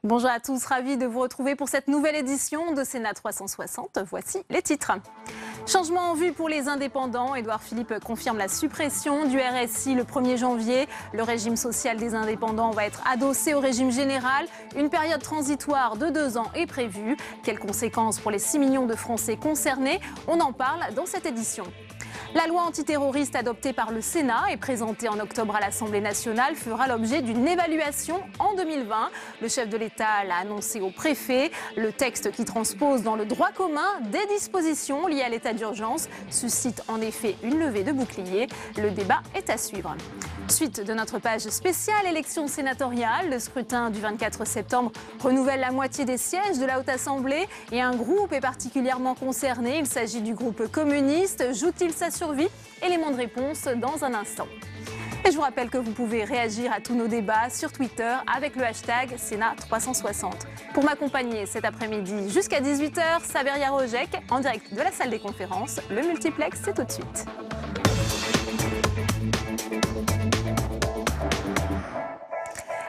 Bonjour à tous, ravi de vous retrouver pour cette nouvelle édition de Sénat 360. Voici les titres. Changement en vue pour les indépendants. Édouard Philippe confirme la suppression du RSI le 1er janvier. Le régime social des indépendants va être adossé au régime général. Une période transitoire de 2 ans est prévue. Quelles conséquences pour les 6 millions de Français concernés? On en parle dans cette édition. La loi antiterroriste adoptée par le Sénat et présentée en octobre à l'Assemblée nationale fera l'objet d'une évaluation en 2020. Le chef de l'État l'a annoncé au préfet. Le texte qui transpose dans le droit commun des dispositions liées à l'état d'urgence suscite en effet une levée de bouclier. Le débat est à suivre. Suite de notre page spéciale élection sénatoriale, le scrutin du 24 septembre renouvelle la moitié des sièges de la Haute Assemblée et un groupe est particulièrement concerné. Il s'agit du groupe communiste. Joue-t-il sa survie? Élément de réponse dans un instant. Et je vous rappelle que vous pouvez réagir à tous nos débats sur Twitter avec le hashtag Sénat360. Pour m'accompagner cet après-midi jusqu'à 18h, Saveria Rojek en direct de la salle des conférences. Le multiplex, c'est tout de suite.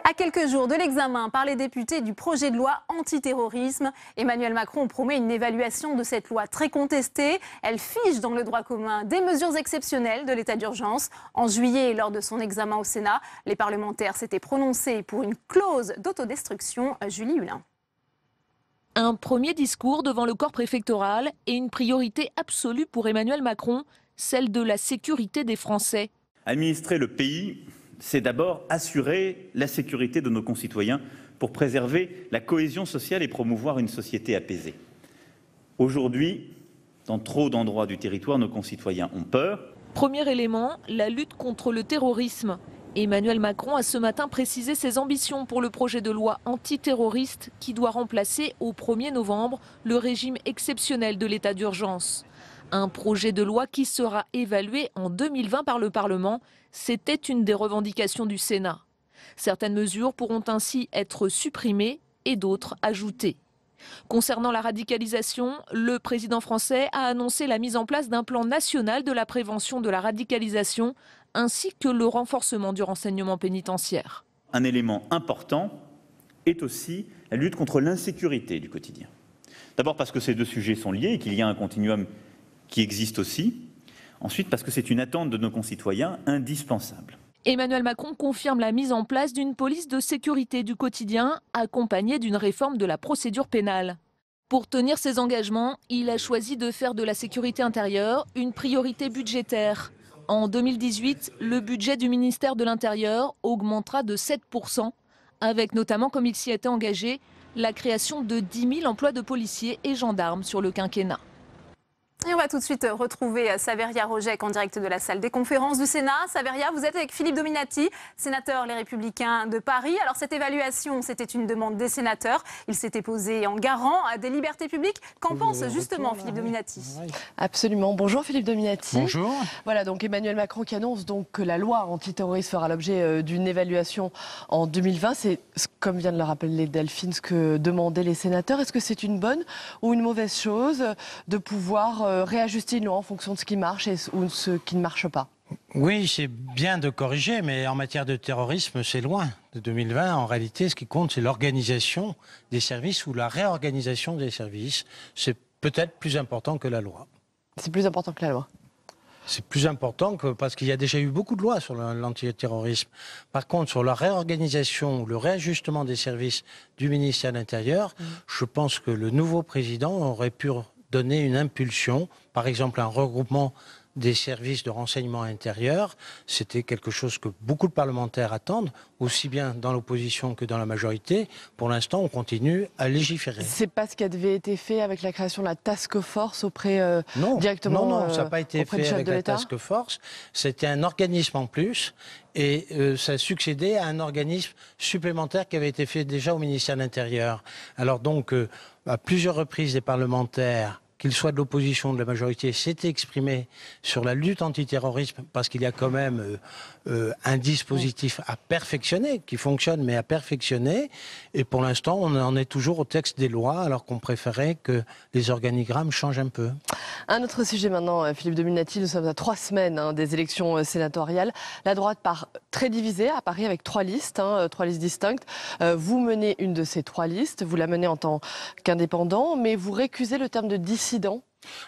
À quelques jours de l'examen par les députés du projet de loi antiterrorisme, Emmanuel Macron promet une évaluation de cette loi très contestée. Elle fige dans le droit commun des mesures exceptionnelles de l'état d'urgence. En juillet, lors de son examen au Sénat, les parlementaires s'étaient prononcés pour une clause d'autodestruction. Julie Hulin. Un premier discours devant le corps préfectoral et une priorité absolue pour Emmanuel Macron, celle de la sécurité des Français. Administrer le pays, c'est d'abord assurer la sécurité de nos concitoyens pour préserver la cohésion sociale et promouvoir une société apaisée. Aujourd'hui, dans trop d'endroits du territoire, nos concitoyens ont peur. Premier élément, la lutte contre le terrorisme. Emmanuel Macron a ce matin précisé ses ambitions pour le projet de loi antiterroriste qui doit remplacer au 1er novembre le régime exceptionnel de l'état d'urgence. Un projet de loi qui sera évalué en 2020 par le Parlement. C'était une des revendications du Sénat. Certaines mesures pourront ainsi être supprimées et d'autres ajoutées. Concernant la radicalisation, le président français a annoncé la mise en place d'un plan national de la prévention de la radicalisation ainsi que le renforcement du renseignement pénitentiaire. Un élément important est aussi la lutte contre l'insécurité du quotidien. D'abord parce que ces deux sujets sont liés et qu'il y a un continuum qui existe aussi. Ensuite, parce que c'est une attente de nos concitoyens indispensable. Emmanuel Macron confirme la mise en place d'une police de sécurité du quotidien accompagnée d'une réforme de la procédure pénale. Pour tenir ses engagements, il a choisi de faire de la sécurité intérieure une priorité budgétaire. En 2018, le budget du ministère de l'Intérieur augmentera de 7%, avec notamment, comme il s'y était engagé, la création de 10 000 emplois de policiers et gendarmes sur le quinquennat. Et on va tout de suite retrouver Saveria Rojek en direct de la salle des conférences du Sénat. Saveria, vous êtes avec Philippe Dominati, sénateur Les Républicains de Paris. Alors cette évaluation, c'était une demande des sénateurs. Il s'était posé en garant des libertés publiques. Qu'en pense justement Philippe Dominati? Absolument. Bonjour Philippe Dominati. Bonjour. Voilà, donc Emmanuel Macron qui annonce donc que la loi antiterroriste fera l'objet d'une évaluation en 2020. C'est, comme vient de le rappeler Delphine, ce que demandaient les sénateurs. Est-ce que c'est une bonne ou une mauvaise chose de pouvoir réajuster une loi en fonction de ce qui marche ou ce qui ne marche pas? Oui, c'est bien de corriger, mais en matière de terrorisme, c'est loin de 2020. En réalité, ce qui compte, c'est l'organisation des services ou la réorganisation des services. C'est peut-être plus important que la loi. C'est plus important que la loi. C'est plus important parce qu'il y a déjà eu beaucoup de lois sur l'antiterrorisme. Par contre, sur la réorganisation ou le réajustement des services du ministère de l'Intérieur, je pense que le nouveau président aurait pu donner une impulsion, par exemple un regroupement des services de renseignement intérieur. C'était quelque chose que beaucoup de parlementaires attendent, aussi bien dans l'opposition que dans la majorité. Pour l'instant, on continue à légiférer. C'est pas ce qui avait été fait avec la création de la task force auprès directement Non, ça n'a pas été fait avec la task force. C'était un organisme en plus et ça succédait à un organisme supplémentaire qui avait été fait déjà au ministère de l'Intérieur. Alors donc, à plusieurs reprises, les parlementaires qu'il soit de l'opposition ou de la majorité, s'est exprimé sur la lutte antiterrorisme, parce qu'il y a quand même un dispositif à perfectionner, qui fonctionne, mais à perfectionner. Et pour l'instant, on en est toujours au texte des lois, alors qu'on préférait que les organigrammes changent un peu. Un autre sujet maintenant, Philippe Dominati, nous sommes à 3 semaines des élections sénatoriales. La droite part très divisée à Paris avec 3 listes, 3 listes distinctes. Vous menez une de ces 3 listes, vous la menez en tant qu'indépendant, mais vous récusez le terme de dissident.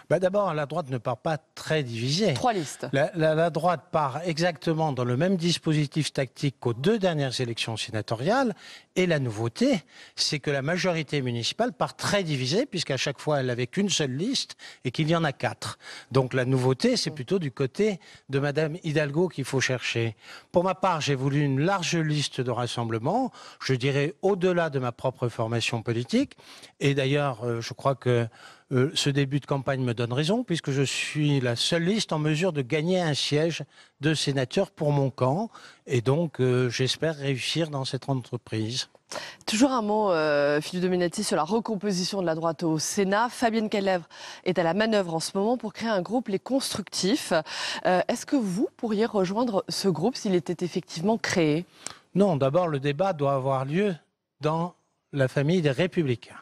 D'abord, la droite ne part pas très divisée. 3 listes. La droite part exactement dans le même dispositif tactique qu'aux 2 dernières élections sénatoriales. Et la nouveauté, c'est que la majorité municipale part très divisée, puisqu'à chaque fois, elle n'avait qu'une seule liste et qu'il y en a 4. Donc la nouveauté, c'est plutôt du côté de Madame Hidalgo qu'il faut chercher. Pour ma part, j'ai voulu une large liste de rassemblement, je dirais au-delà de ma propre formation politique. Et d'ailleurs, je crois que ce début de campagne me donne raison, puisque je suis la seule liste en mesure de gagner un siège de sénateur pour mon camp. Et donc, j'espère réussir dans cette entreprise. Toujours un mot, Philippe Dominati, sur la recomposition de la droite au Sénat. Fabienne Kelèvre est à la manœuvre en ce moment pour créer un groupe, Les Constructifs. Est-ce que vous pourriez rejoindre ce groupe s'il était effectivement créé? Non, d'abord, le débat doit avoir lieu dans la famille des Républicains.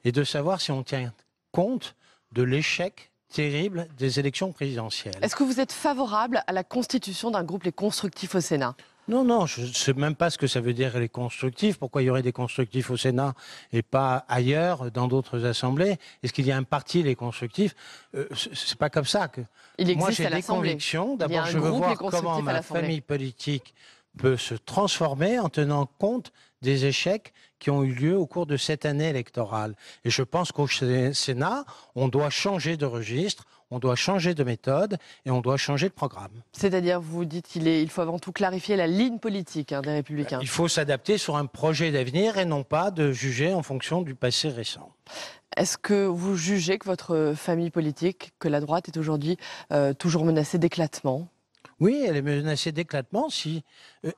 Et de savoir si on tient compte de l'échec terrible des élections présidentielles. Est-ce que vous êtes favorable à la constitution d'un groupe Les Constructifs au Sénat? Non, je ne sais même pas ce que ça veut dire les constructifs. Pourquoi il y aurait des constructifs au Sénat et pas ailleurs, dans d'autres assemblées? Est-ce qu'il y a un parti, les constructifs? C'est pas comme ça que... Moi, j'ai des convictions. D'abord, je veux voir comment ma famille politique peut se transformer en tenant compte des échecs qui ont eu lieu au cours de cette année électorale. Et je pense qu'au Sénat, on doit changer de registre, on doit changer de méthode et on doit changer de programme. C'est-à-dire, vous dites qu'il faut avant tout clarifier la ligne politique des Républicains. Il faut s'adapter sur un projet d'avenir et non pas de juger en fonction du passé récent. Est-ce que vous jugez que votre famille politique, que la droite est aujourd'hui toujours menacée d'éclatement ? Oui, elle est menacée d'éclatement si,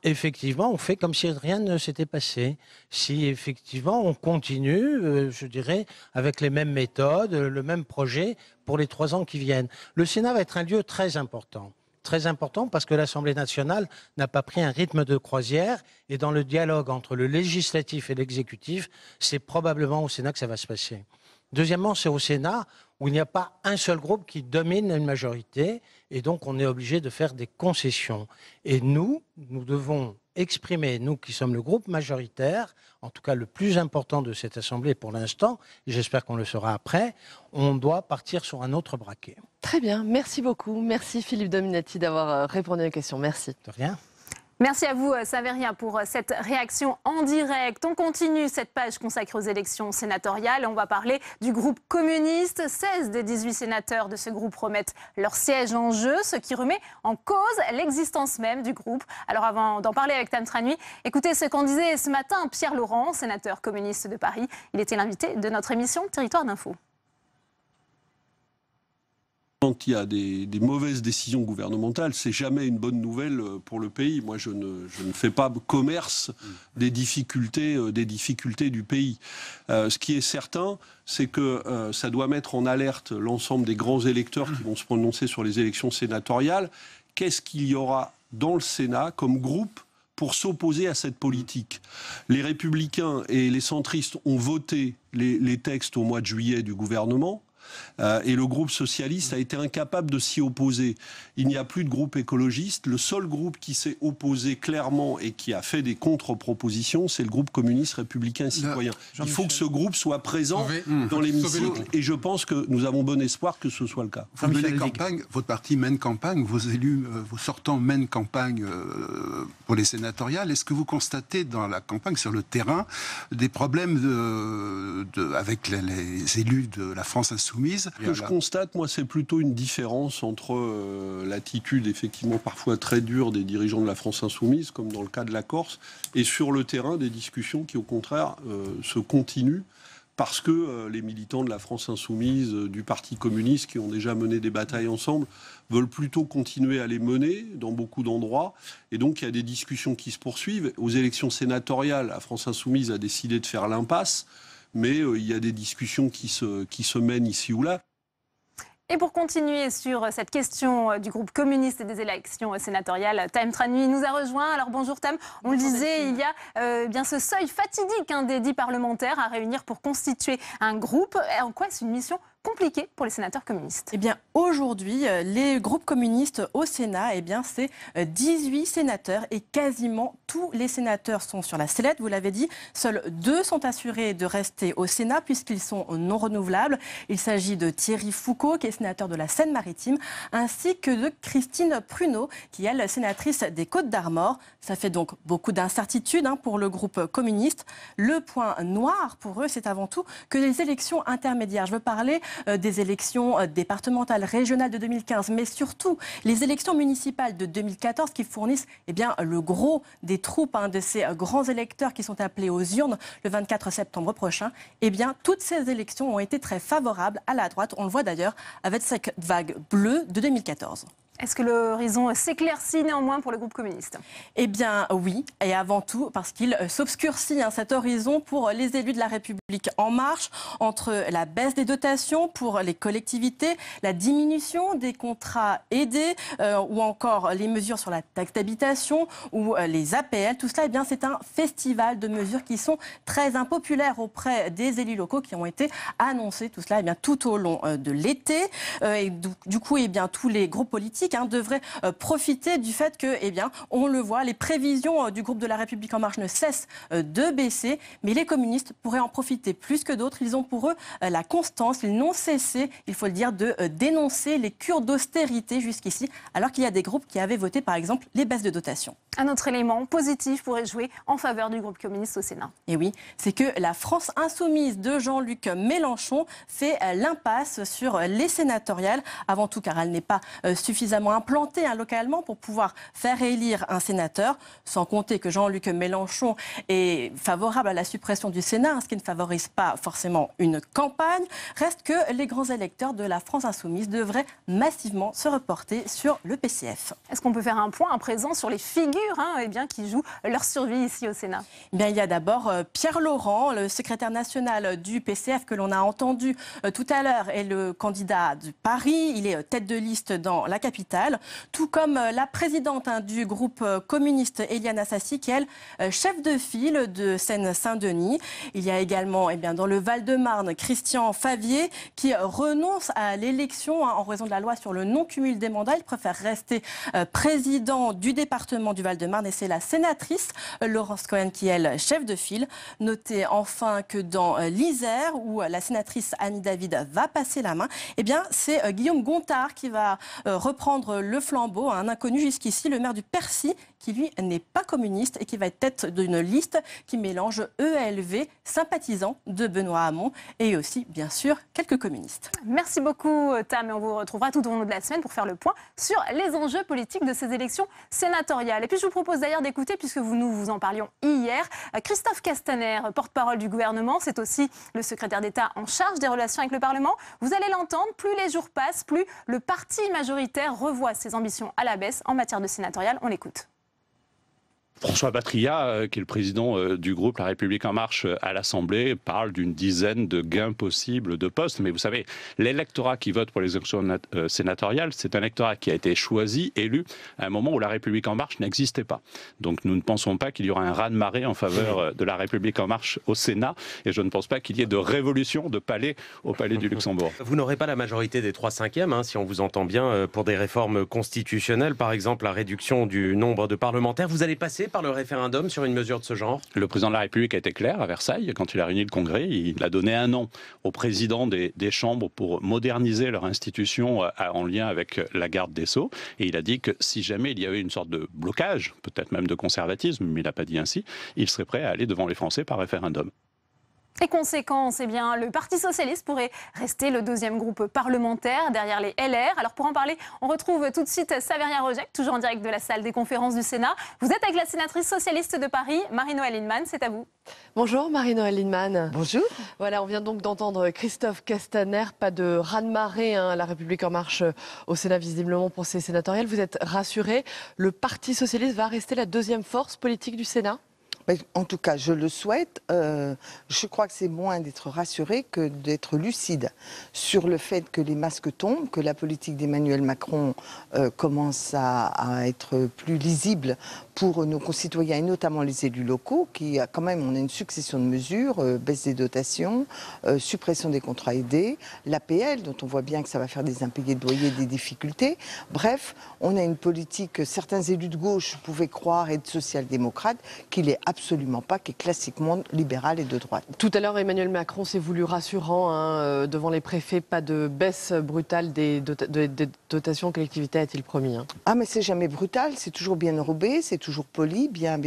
effectivement, on fait comme si rien ne s'était passé. Si, effectivement, on continue, je dirais, avec les mêmes méthodes, le même projet pour les 3 ans qui viennent. Le Sénat va être un lieu très important. Très important parce que l'Assemblée nationale n'a pas pris un rythme de croisière. Et dans le dialogue entre le législatif et l'exécutif, c'est probablement au Sénat que ça va se passer. Deuxièmement, c'est au Sénat où il n'y a pas un seul groupe qui domine une majorité et donc on est obligé de faire des concessions. Et nous devons exprimer, nous qui sommes le groupe majoritaire, en tout cas le plus important de cette Assemblée pour l'instant, et j'espère qu'on le sera après, on doit partir sur un autre braquet. Très bien, merci beaucoup. Merci Philippe Dominati d'avoir répondu à la question. Merci. De rien. Merci à vous, Saveria, pour cette réaction en direct. On continue cette page consacrée aux élections sénatoriales. On va parler du groupe communiste. 16 des 18 sénateurs de ce groupe remettent leur siège en jeu, ce qui remet en cause l'existence même du groupe. Alors avant d'en parler avec Tam Tranui, écoutez ce qu'en disait ce matin Pierre Laurent, sénateur communiste de Paris. Il était l'invité de notre émission Territoire d'Info. Quand il y a des mauvaises décisions gouvernementales, c'est jamais une bonne nouvelle pour le pays. Moi, je ne fais pas commerce des difficultés du pays. Ce qui est certain, c'est que ça doit mettre en alerte l'ensemble des grands électeurs qui vont se prononcer sur les élections sénatoriales. Qu'est-ce qu'il y aura dans le Sénat comme groupe pour s'opposer à cette politique? Les Républicains et les centristes ont voté les textes au mois de juillet du gouvernement. Et le groupe socialiste a été incapable de s'y opposer. Il n'y a plus de groupe écologiste. Le seul groupe qui s'est opposé clairement et qui a fait des contre-propositions, c'est le groupe communiste, républicain et citoyen. Il faut que ce groupe soit présent dans l'hémicycle et je pense que nous avons bon espoir que ce soit le cas. Vous menez campagne, votre parti mène campagne, vos élus, vos sortants mènent campagne pour les sénatoriales. Est-ce que vous constatez dans la campagne, sur le terrain, des problèmes avec les élus de la France Insoumise? Ce que je constate, moi, c'est plutôt une différence entre l'attitude effectivement parfois très dure des dirigeants de la France Insoumise, comme dans le cas de la Corse, et sur le terrain des discussions qui, au contraire, se continuent parce que les militants de la France Insoumise, du Parti communiste, qui ont déjà mené des batailles ensemble, veulent plutôt continuer à les mener dans beaucoup d'endroits. Et donc, il y a des discussions qui se poursuivent. Aux élections sénatoriales, la France Insoumise a décidé de faire l'impasse. Mais il y a des discussions qui se mènent ici ou là. Et pour continuer sur cette question du groupe communiste et des élections sénatoriales, Tam Tranui nous a rejoint. Alors bonjour Tam, on le disait, il y a bien ce seuil fatidique des 10 parlementaires à réunir pour constituer un groupe. En quoi est-ce une mission compliquée pour les sénateurs communistes? Eh bien, aujourd'hui, les groupes communistes au Sénat, eh bien, c'est 18 sénateurs et quasiment tous les sénateurs sont sur la sellette. Vous l'avez dit, seuls 2 sont assurés de rester au Sénat puisqu'ils sont non renouvelables. Il s'agit de Thierry Foucault, qui est sénateur de la Seine-Maritime, ainsi que de Christine Pruneau, qui est elle, sénatrice des Côtes-d'Armor. Ça fait donc beaucoup d'incertitudes pour le groupe communiste. Le point noir pour eux, c'est avant tout que les élections intermédiaires. Je veux parler des élections départementales, régionales de 2015, mais surtout les élections municipales de 2014 qui fournissent le gros des troupes de ces grands électeurs qui sont appelés aux urnes le 24 septembre prochain. Eh bien, toutes ces élections ont été très favorables à la droite. On le voit d'ailleurs avec cette vague bleue de 2014. Est-ce que l'horizon s'éclaircit néanmoins pour le groupe communiste? Eh bien oui, et avant tout parce qu'il s'obscurcit cet horizon pour les élus de la République En Marche, entre la baisse des dotations pour les collectivités, la diminution des contrats aidés ou encore les mesures sur la taxe d'habitation ou les APL. Tout cela, c'est un festival de mesures qui sont très impopulaires auprès des élus locaux qui ont été annoncés, tout cela tout au long de l'été. Et du coup, tous les groupes politiques devraient profiter du fait que, on le voit, les prévisions du groupe de la République En Marche ne cessent de baisser, mais les communistes pourraient en profiter plus que d'autres. Ils ont pour eux la constance, ils n'ont cessé, il faut le dire, de dénoncer les cures d'austérité jusqu'ici, alors qu'il y a des groupes qui avaient voté, par exemple, les baisses de dotation. Un autre élément positif pourrait jouer en faveur du groupe communiste au Sénat. Et oui, c'est que la France insoumise de Jean-Luc Mélenchon fait l'impasse sur les sénatoriales, avant tout car elle n'est pas suffisamment implantée localement pour pouvoir faire élire un sénateur, sans compter que Jean-Luc Mélenchon est favorable à la suppression du Sénat, ce qui ne favorise pas forcément une campagne. Reste que les grands électeurs de la France insoumise devraient massivement se reporter sur le PCF. Est-ce qu'on peut faire un point à présent sur les figures qui jouent leur survie ici au Sénat? Il y a d'abord Pierre Laurent, le secrétaire national du PCF que l'on a entendu tout à l'heure, est le candidat de Paris. Il est tête de liste dans la capitale, tout comme la présidente du groupe communiste Éliane Assassi, qui est elle chef de file de Seine-Saint-Denis. Il y a également dans le Val-de-Marne Christian Favier qui renonce à l'élection en raison de la loi sur le non-cumul des mandats. Il préfère rester président du département du Val-de-Marne et c'est la sénatrice Laurence Cohen qui est elle chef de file. Notez enfin que dans l'Isère, où la sénatrice Annie David va passer la main, c'est Guillaume Gontard qui va reprendre le flambeau, un inconnu jusqu'ici, le maire du Percy, qui lui n'est pas communiste et qui va être tête d'une liste qui mélange ELV, sympathisants de Benoît Hamon, et aussi, bien sûr, quelques communistes. Merci beaucoup, Tam, et on vous retrouvera tout au long de la semaine pour faire le point sur les enjeux politiques de ces élections sénatoriales. Et puis, je vous propose d'ailleurs d'écouter, puisque nous vous en parlions hier, Christophe Castaner, porte-parole du gouvernement, c'est aussi le secrétaire d'État en charge des relations avec le Parlement. Vous allez l'entendre, plus les jours passent, plus le parti majoritaire revoit ses ambitions à la baisse en matière de sénatoriale. On l'écoute. François Patriat, qui est le président du groupe La République En Marche à l'Assemblée, parle d'une dizaine de gains possibles de postes. Mais vous savez, l'électorat qui vote pour les élections sénatoriales, c'est un électorat qui a été choisi, élu, à un moment où La République En Marche n'existait pas. Donc nous ne pensons pas qu'il y aura un raz-de-marée en faveur de La République En Marche au Sénat. Et je ne pense pas qu'il y ait de révolution de palais au Palais du Luxembourg. Vous n'aurez pas la majorité des 3/5, si on vous entend bien, pour des réformes constitutionnelles, par exemple la réduction du nombre de parlementaires. Vous allez passer par le référendum sur une mesure de ce genre? Le président de la République a été clair à Versailles quand il a réuni le Congrès. Il a donné un an aux présidents des chambres pour moderniser leur institution en lien avec la garde des Sceaux. Et il a dit que si jamais il y avait une sorte de blocage, peut-être même de conservatisme, mais il n'a pas dit ainsi, il serait prêt à aller devant les Français par référendum. Et conséquence, le Parti socialiste pourrait rester le deuxième groupe parlementaire derrière les LR. Alors pour en parler, on retrouve tout de suite Saveria Rojek, toujours en direct de la salle des conférences du Sénat. Vous êtes avec la sénatrice socialiste de Paris, Marie-Noëlle Lienemann, c'est à vous. Bonjour Marie-Noëlle Lienemann. Bonjour. Voilà, on vient donc d'entendre Christophe Castaner, pas de raz-de-marée, La République En Marche au Sénat visiblement pour ces sénatoriales. Vous êtes rassuré, le Parti socialiste va rester la deuxième force politique du Sénat ? En tout cas, je le souhaite. Je crois que c'est moins d'être rassuré que d'être lucide sur le fait que les masques tombent, que la politique d'Emmanuel Macron commence à être plus lisible pour nos concitoyens et notamment les élus locaux, qui a quand même, on a une succession de mesures, baisse des dotations, suppression des contrats aidés, l'APL, dont on voit bien que ça va faire des impayés de loyer, des difficultés. Bref, on a une politique que certains élus de gauche pouvaient croire être social-démocrate, qu'il est absolument pas, qui est classiquement libéral et de droite. Tout à l'heure, Emmanuel Macron s'est voulu rassurant devant les préfets, pas de baisse brutale des dotations aux collectivités, a-t-il promis. Ah, mais c'est jamais brutal, c'est toujours bien enrobé, c'est toujours poli, bien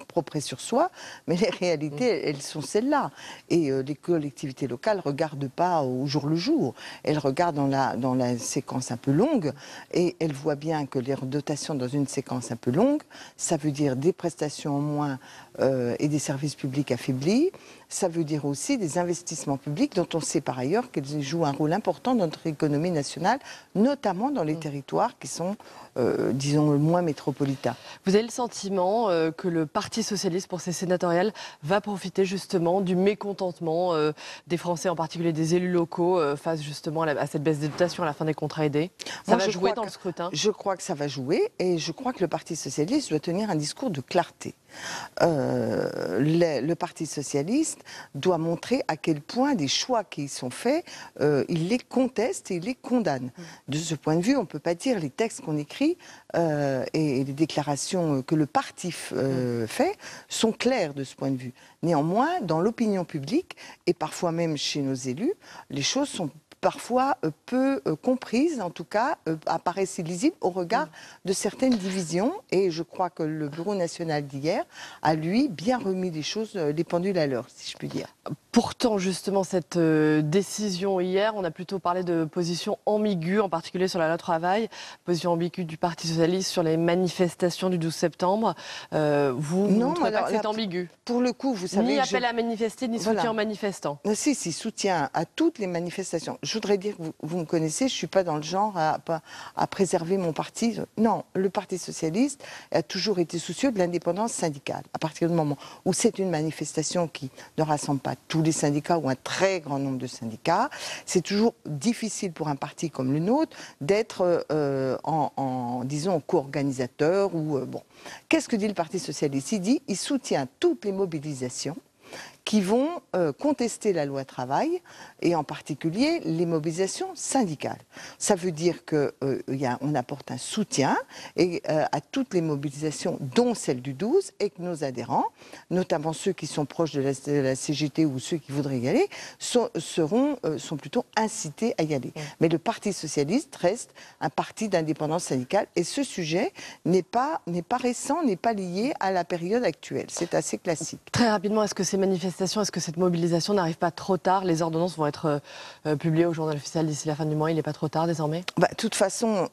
propre sur soi, mais les réalités, elles sont celles-là. Et les collectivités locales ne regardent pas au jour le jour. Elles regardent dans la séquence un peu longue, et elles voient bien que les dotations dans une séquence un peu longue, ça veut dire des prestations en moins et des services publics affaiblis. Ça veut dire aussi des investissements publics dont on sait par ailleurs qu'ils jouent un rôle important dans notre économie nationale, notamment dans les territoires qui sont, disons, moins métropolitains. Vous avez le sentiment que le Parti socialiste, pour ces sénatoriales, va profiter justement du mécontentement des Français, en particulier des élus locaux, face justement à cette baisse des dotations à la fin des contrats aidés? Ça va jouer dans le scrutin? Je crois que ça va jouer, et je crois que le Parti socialiste doit tenir un discours de clarté. Le Parti socialiste doit montrer à quel point des choix qui sont faits, il les conteste et il les condamne. De ce point de vue, on ne peut pas dire les textes qu'on écrit et les déclarations que le parti fait sont claires de ce point de vue. Néanmoins, dans l'opinion publique et parfois même chez nos élus, les choses sont parfois peu comprises, en tout cas apparaissent illisibles au regard de certaines divisions. Et je crois que le Bureau national d'hier a, lui, bien remis les choses, les pendules à l'heure, si je puis dire. Pourtant, justement, cette décision hier, on a plutôt parlé de position ambiguë, en particulier sur la loi travail, position ambiguë du Parti socialiste sur les manifestations du 12 septembre. Vous ne trouvez pas que c'est ambigu? Pour le coup, vous savez... Ni appel à manifester, ni soutien aux manifestants. Si, soutien à toutes les manifestations. Je voudrais dire que vous me connaissez, je ne suis pas dans le genre à préserver mon parti. Non, le Parti socialiste a toujours été soucieux de l'indépendance syndicale. À partir du moment où c'est une manifestation qui ne rassemble pas tous les syndicats ou un très grand nombre de syndicats, c'est toujours difficile pour un parti comme le nôtre d'être disons, co-organisateur. Bon. Qu'est-ce que dit le Parti socialiste? Il dit qu'il soutient toutes les mobilisations qui vont contester la loi travail, et en particulier les mobilisations syndicales. Ça veut dire qu'on apporte un soutien à toutes les mobilisations, dont celle du 12, et que nos adhérents, notamment ceux qui sont proches de la CGT ou ceux qui voudraient y aller, sont plutôt incités à y aller. Mais le Parti socialiste reste un parti d'indépendance syndicale, et ce sujet n'est pas récent, n'est pas lié à la période actuelle. C'est assez classique. Très rapidement, est-ce que ces manifestations, est-ce que cette mobilisation n'arrive pas trop tard? Les ordonnances vont être publiées au journal officiel d'ici la fin du mois. Il n'est pas trop tard désormais? De toute façon,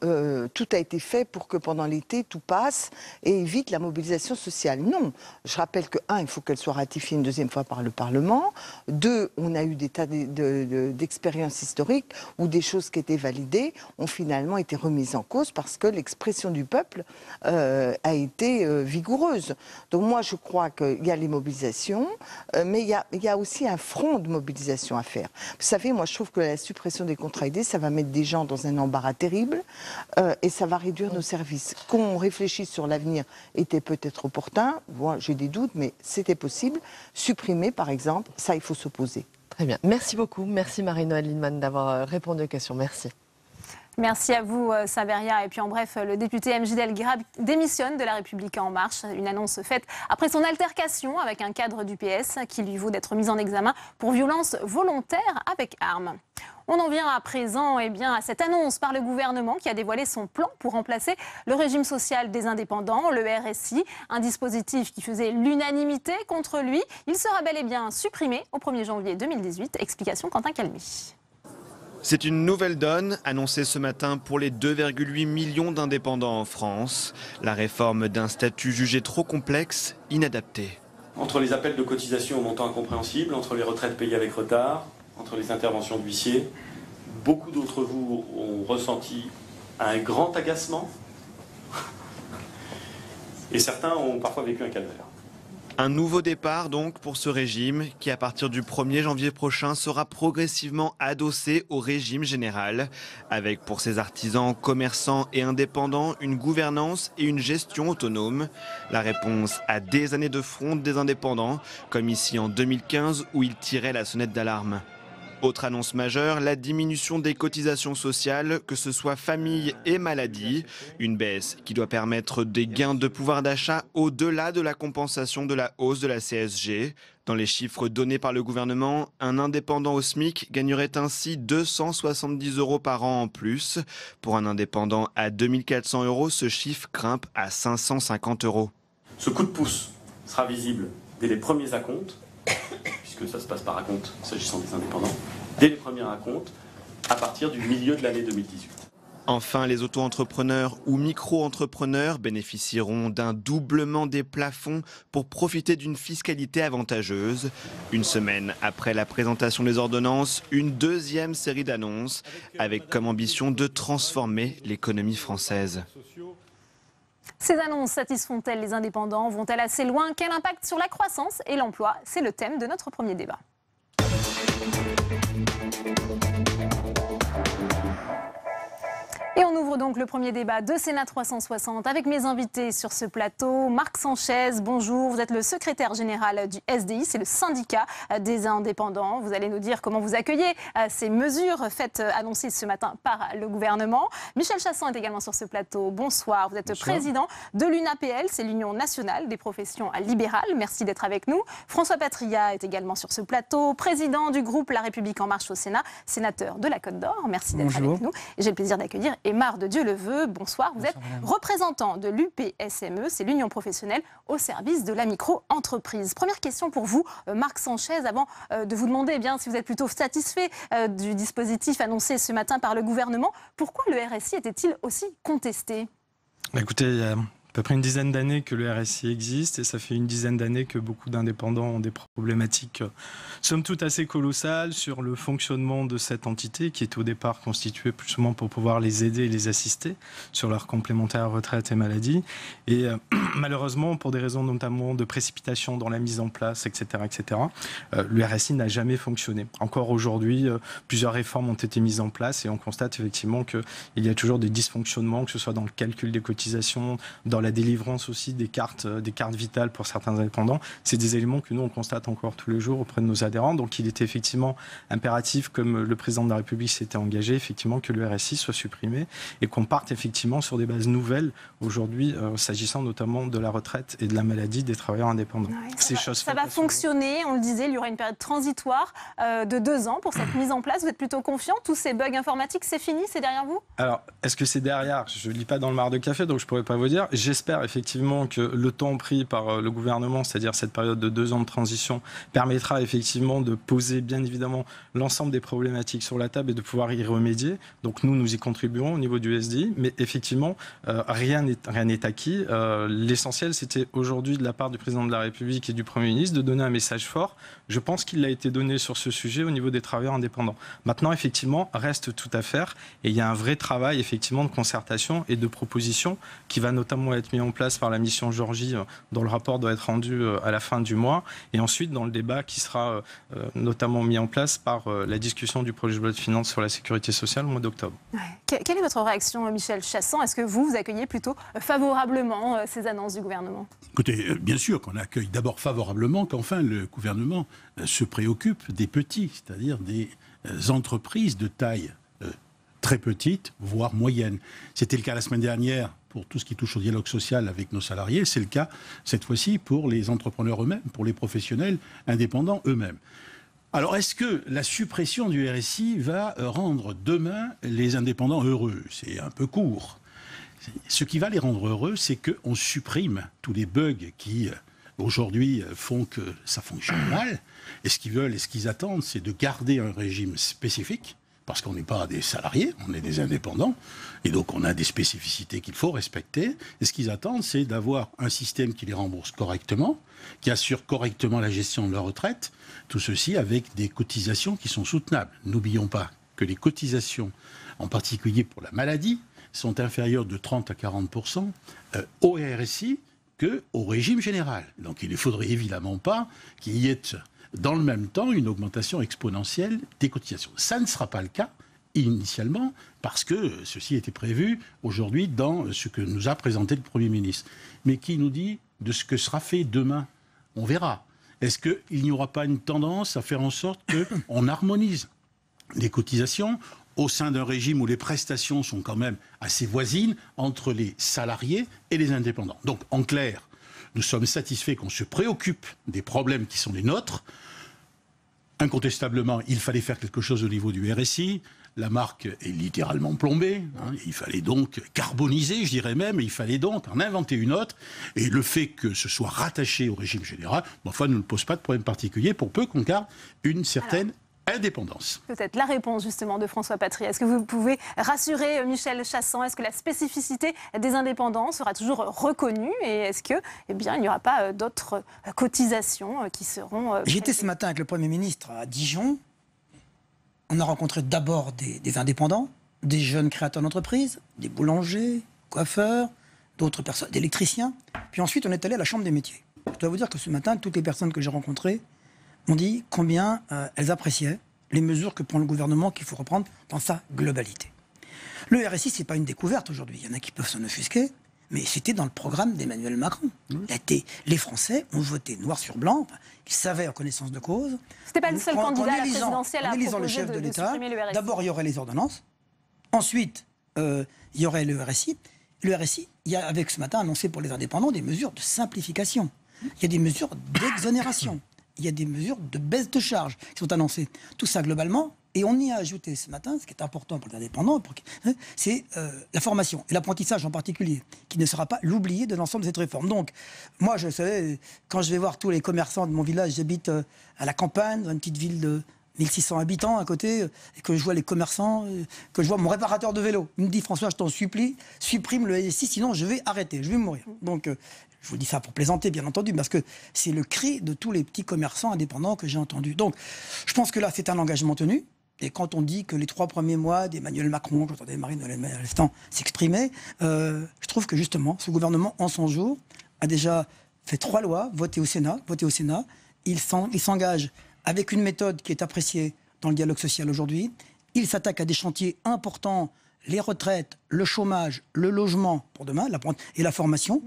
tout a été fait pour que pendant l'été, tout passe et évite la mobilisation sociale. Non. Je rappelle que, il faut qu'elle soit ratifiée une deuxième fois par le Parlement. 2, on a eu des tas d'expériences historiques où des choses qui étaient validées ont finalement été remises en cause parce que l'expression du peuple a été vigoureuse. Donc moi, je crois qu'il y a les mobilisations, mais il y a aussi un front de mobilisation à faire. Vous savez, moi je trouve que la suppression des contrats aidés, ça va mettre des gens dans un embarras terrible et ça va réduire nos services. Qu'on réfléchisse sur l'avenir était peut-être opportun, moi j'ai des doutes, mais c'était possible. Supprimer par exemple, ça il faut s'opposer. Très bien, merci beaucoup. Merci Marie-Noëlle Lienemann d'avoir répondu aux questions. Merci. Merci à vous, Saveria. Et puis en bref, le député MJ Delguerade démissionne de La République En Marche. Une annonce faite après son altercation avec un cadre du PS qui lui vaut d'être mis en examen pour violence volontaire avec arme. On en vient à présent à cette annonce par le gouvernement qui a dévoilé son plan pour remplacer le régime social des indépendants, le RSI, un dispositif qui faisait l'unanimité contre lui. Il sera bel et bien supprimé au 1er janvier 2018. Explication Quentin Calmy. C'est une nouvelle donne annoncée ce matin pour les 2,8 millions d'indépendants en France. La réforme d'un statut jugé trop complexe, inadapté. Entre les appels de cotisation au montant incompréhensible, entre les retraites payées avec retard, entre les interventions d'huissiers, beaucoup d'entre vous ont ressenti un grand agacement et certains ont parfois vécu un calvaire. Un nouveau départ donc pour ce régime qui à partir du 1er janvier prochain sera progressivement adossé au régime général avec pour ses artisans, commerçants et indépendants une gouvernance et une gestion autonome. La réponse à des années de fronde des indépendants comme ici en 2015 où ils tiraient la sonnette d'alarme. Autre annonce majeure, la diminution des cotisations sociales, que ce soit famille et maladie. Une baisse qui doit permettre des gains de pouvoir d'achat au-delà de la compensation de la hausse de la CSG. Dans les chiffres donnés par le gouvernement, un indépendant au SMIC gagnerait ainsi 270 € par an en plus. Pour un indépendant à 2400 €, ce chiffre grimpe à 550 €. Ce coup de pouce sera visible dès les premiers acomptes, puisque ça se passe par acompte s'agissant des indépendants, dès les premiers acomptes, à partir du milieu de l'année 2018. Enfin, les auto-entrepreneurs ou micro-entrepreneurs bénéficieront d'un doublement des plafonds pour profiter d'une fiscalité avantageuse. Une semaine après la présentation des ordonnances, une deuxième série d'annonces avec comme ambition de transformer l'économie française. Ces annonces satisfont-elles les indépendants? Vont-elles assez loin? Quel impact sur la croissance et l'emploi? C'est le thème de notre premier débat. Et on ouvre donc le premier débat de Sénat 360 avec mes invités sur ce plateau. Marc Sanchez, bonjour. Vous êtes le secrétaire général du SDI, c'est le syndicat des indépendants. Vous allez nous dire comment vous accueillez ces mesures faites annoncées ce matin par le gouvernement. Michel Chassan est également sur ce plateau. Bonsoir. Vous êtes président de l'UNAPL, c'est l'Union nationale des professions libérales. Merci d'être avec nous. François Patriat est également sur ce plateau, président du groupe La République En Marche au Sénat, sénateur de la Côte d'Or. Merci d'être avec nous. Et j'ai le plaisir d'accueillir Aymar de Dieu-le-Veut, bonsoir. Vous êtes représentant de l'UPSME, c'est l'Union professionnelle au service de la micro-entreprise. Première question pour vous, Marc Sanchez, avant de vous demander si vous êtes plutôt satisfait du dispositif annoncé ce matin par le gouvernement. Pourquoi le RSI était-il aussi contesté? Écoutez, il y a à peu près une dizaine d'années que le RSI existe et ça fait une dizaine d'années que beaucoup d'indépendants ont des problématiques somme toute assez colossales sur le fonctionnement de cette entité qui est au départ constituée plus souvent pour pouvoir les aider et les assister sur leur complémentaire retraite et maladie. Et malheureusement, pour des raisons notamment de précipitation dans la mise en place, etc., le RSI n'a jamais fonctionné. Encore aujourd'hui, plusieurs réformes ont été mises en place et on constate effectivement qu'il y a toujours des dysfonctionnements, que ce soit dans le calcul des cotisations, dans la délivrance aussi des cartes vitales pour certains indépendants. C'est des éléments que nous, on constate encore tous les jours auprès de nos adhérents. Donc, il était effectivement impératif, comme le président de la République s'était engagé, effectivement, que le RSI soit supprimé et qu'on parte effectivement sur des bases nouvelles aujourd'hui, s'agissant notamment de la retraite et de la maladie des travailleurs indépendants. Ouais, ça va fonctionner, on le disait, il y aura une période transitoire de 2 ans pour cette mise en place. Vous êtes plutôt confiant? Tous ces bugs informatiques, c'est fini, c'est derrière vous? Alors, est-ce que c'est derrière? Je ne lis pas dans le mar de café, donc je ne pourrais pas vous dire. J'espère effectivement que le temps pris par le gouvernement, c'est-à-dire cette période de 2 ans de transition, permettra effectivement de poser bien évidemment l'ensemble des problématiques sur la table et de pouvoir y remédier. Donc nous y contribuons au niveau du SDI, mais effectivement, rien n'est acquis. L'essentiel, c'était aujourd'hui de la part du président de la République et du Premier ministre de donner un message fort. Je pense qu'il a été donné sur ce sujet au niveau des travailleurs indépendants. Maintenant, effectivement, reste tout à faire et il y a un vrai travail effectivement de concertation et de proposition qui va notamment être mis en place par la mission Georgie, dont le rapport doit être rendu à la fin du mois, et ensuite dans le débat qui sera notamment mis en place par la discussion du projet de loi de finances sur la sécurité sociale au mois d'octobre. Ouais. Quelle est votre réaction, Michel Chassan? Est-ce que vous accueillez plutôt favorablement ces annonces du gouvernement? Écoutez, bien sûr qu'on accueille d'abord favorablement qu'enfin le gouvernement se préoccupe des petits, c'est-à-dire des entreprises de taille très petite, voire moyenne. C'était le cas la semaine dernière pour tout ce qui touche au dialogue social avec nos salariés. C'est le cas cette fois-ci pour les entrepreneurs eux-mêmes, pour les professionnels indépendants eux-mêmes. Alors, est-ce que la suppression du RSI va rendre demain les indépendants heureux? C'est un peu court. Ce qui va les rendre heureux, c'est qu'on supprime tous les bugs qui, aujourd'hui, font que ça fonctionne mal. Et ce qu'ils veulent et ce qu'ils attendent, c'est de garder un régime spécifique, parce qu'on n'est pas des salariés, on est des indépendants, et donc on a des spécificités qu'il faut respecter. Et ce qu'ils attendent, c'est d'avoir un système qui les rembourse correctement, qui assure correctement la gestion de leur retraite, tout ceci avec des cotisations qui sont soutenables. N'oublions pas que les cotisations, en particulier pour la maladie, sont inférieures de 30 à 40% au RSI, qu'au régime général. Donc il ne faudrait évidemment pas qu'il y ait dans le même temps une augmentation exponentielle des cotisations. Ça ne sera pas le cas initialement, parce que ceci était prévu aujourd'hui dans ce que nous a présenté le Premier ministre. Mais qui nous dit de ce que sera fait demain? On verra. Est-ce qu'il n'y aura pas une tendance à faire en sorte qu'on harmonise les cotisations au sein d'un régime où les prestations sont quand même assez voisines entre les salariés et les indépendants? Donc, en clair, nous sommes satisfaits qu'on se préoccupe des problèmes qui sont les nôtres. Incontestablement, il fallait faire quelque chose au niveau du RSI. La marque est littéralement plombée. Il fallait donc carboniser, je dirais même, et il fallait donc en inventer une autre. Et le fait que ce soit rattaché au régime général, enfin, ne nous pose pas de problème particulier pour peu qu'on garde une certaine indépendance. Peut-être la réponse justement de François Patria. Est-ce que vous pouvez rassurer Michel Chassan? Est-ce que la spécificité des indépendants sera toujours reconnue? Et est-ce que, il n'y aura pas d'autres cotisations qui seront... J'étais ce matin avec le Premier ministre à Dijon. On a rencontré d'abord des indépendants, des jeunes créateurs d'entreprises, des boulangers, coiffeurs, d'autres personnes, d'électriciens. Puis ensuite, on est allé à la Chambre des métiers. Je dois vous dire que ce matin, toutes les personnes que j'ai rencontrées m'ont dit combien elles appréciaient les mesures que prend le gouvernement qu'il faut reprendre dans sa globalité. Le RSI, ce n'est pas une découverte aujourd'hui. Il y en a qui peuvent s'en offusquer, mais c'était dans le programme d'Emmanuel Macron. Les Français ont voté noir sur blanc, ils savaient en connaissance de cause. C'était pas le seul candidat à la présidentielle à proposer de supprimer le RSI. D'abord, il y aurait les ordonnances. Ensuite, il y aurait le RSI. Le RSI, il y a avec ce matin annoncé pour les indépendants des mesures de simplification. Il y a des mesures d'exonération. Il y a des mesures de baisse de charges qui sont annoncées. Tout ça globalement. Et on y a ajouté ce matin, ce qui est important pour les indépendants, c'est la formation et l'apprentissage en particulier, qui ne sera pas l'oublié de l'ensemble de cette réforme. Donc, moi, je sais, quand je vais voir tous les commerçants de mon village, j'habite à la campagne, dans une petite ville de 1600 habitants à côté, et que je vois les commerçants, que je vois mon réparateur de vélo. Il me dit, François, je t'en supplie, supprime le RSI, sinon je vais arrêter, je vais mourir. Donc, je vous dis ça pour plaisanter, bien entendu, parce que c'est le cri de tous les petits commerçants indépendants que j'ai entendu. Donc, je pense que là, c'est un engagement tenu. Et quand on dit que les 3 premiers mois d'Emmanuel Macron, j'entendais Marine Le Pen s'exprimer, je trouve que justement, ce gouvernement, en 100 jours, a déjà fait 3 lois votées au Sénat. Il s'engage avec une méthode qui est appréciée dans le dialogue social aujourd'hui. Il s'attaque à des chantiers importants, les retraites, le chômage, le logement pour demain, et la formation.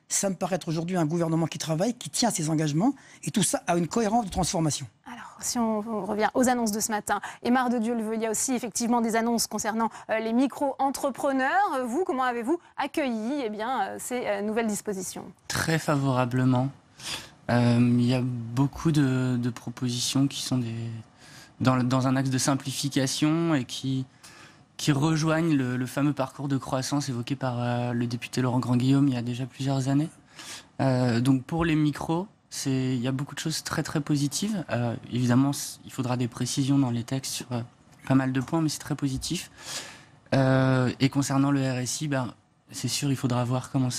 Ça me paraît être aujourd'hui un gouvernement qui travaille, qui tient ses engagements, et tout ça a une cohérence de transformation. Alors, si on revient aux annonces de ce matin, Aymar de Dieu-le-Veut, il y a aussi effectivement des annonces concernant les micro-entrepreneurs. Vous, comment avez-vous accueilli ces nouvelles dispositions? Très favorablement. Il y a beaucoup de propositions qui sont dans un axe de simplification et qui rejoignent le fameux parcours de croissance évoqué par le député Laurent Grandguillaume il y a déjà plusieurs années. Donc pour les micros, il y a beaucoup de choses très très positives. Évidemment, il faudra des précisions dans les textes sur pas mal de points, mais c'est très positif. Et concernant le RSI, c'est sûr, il faudra voir comment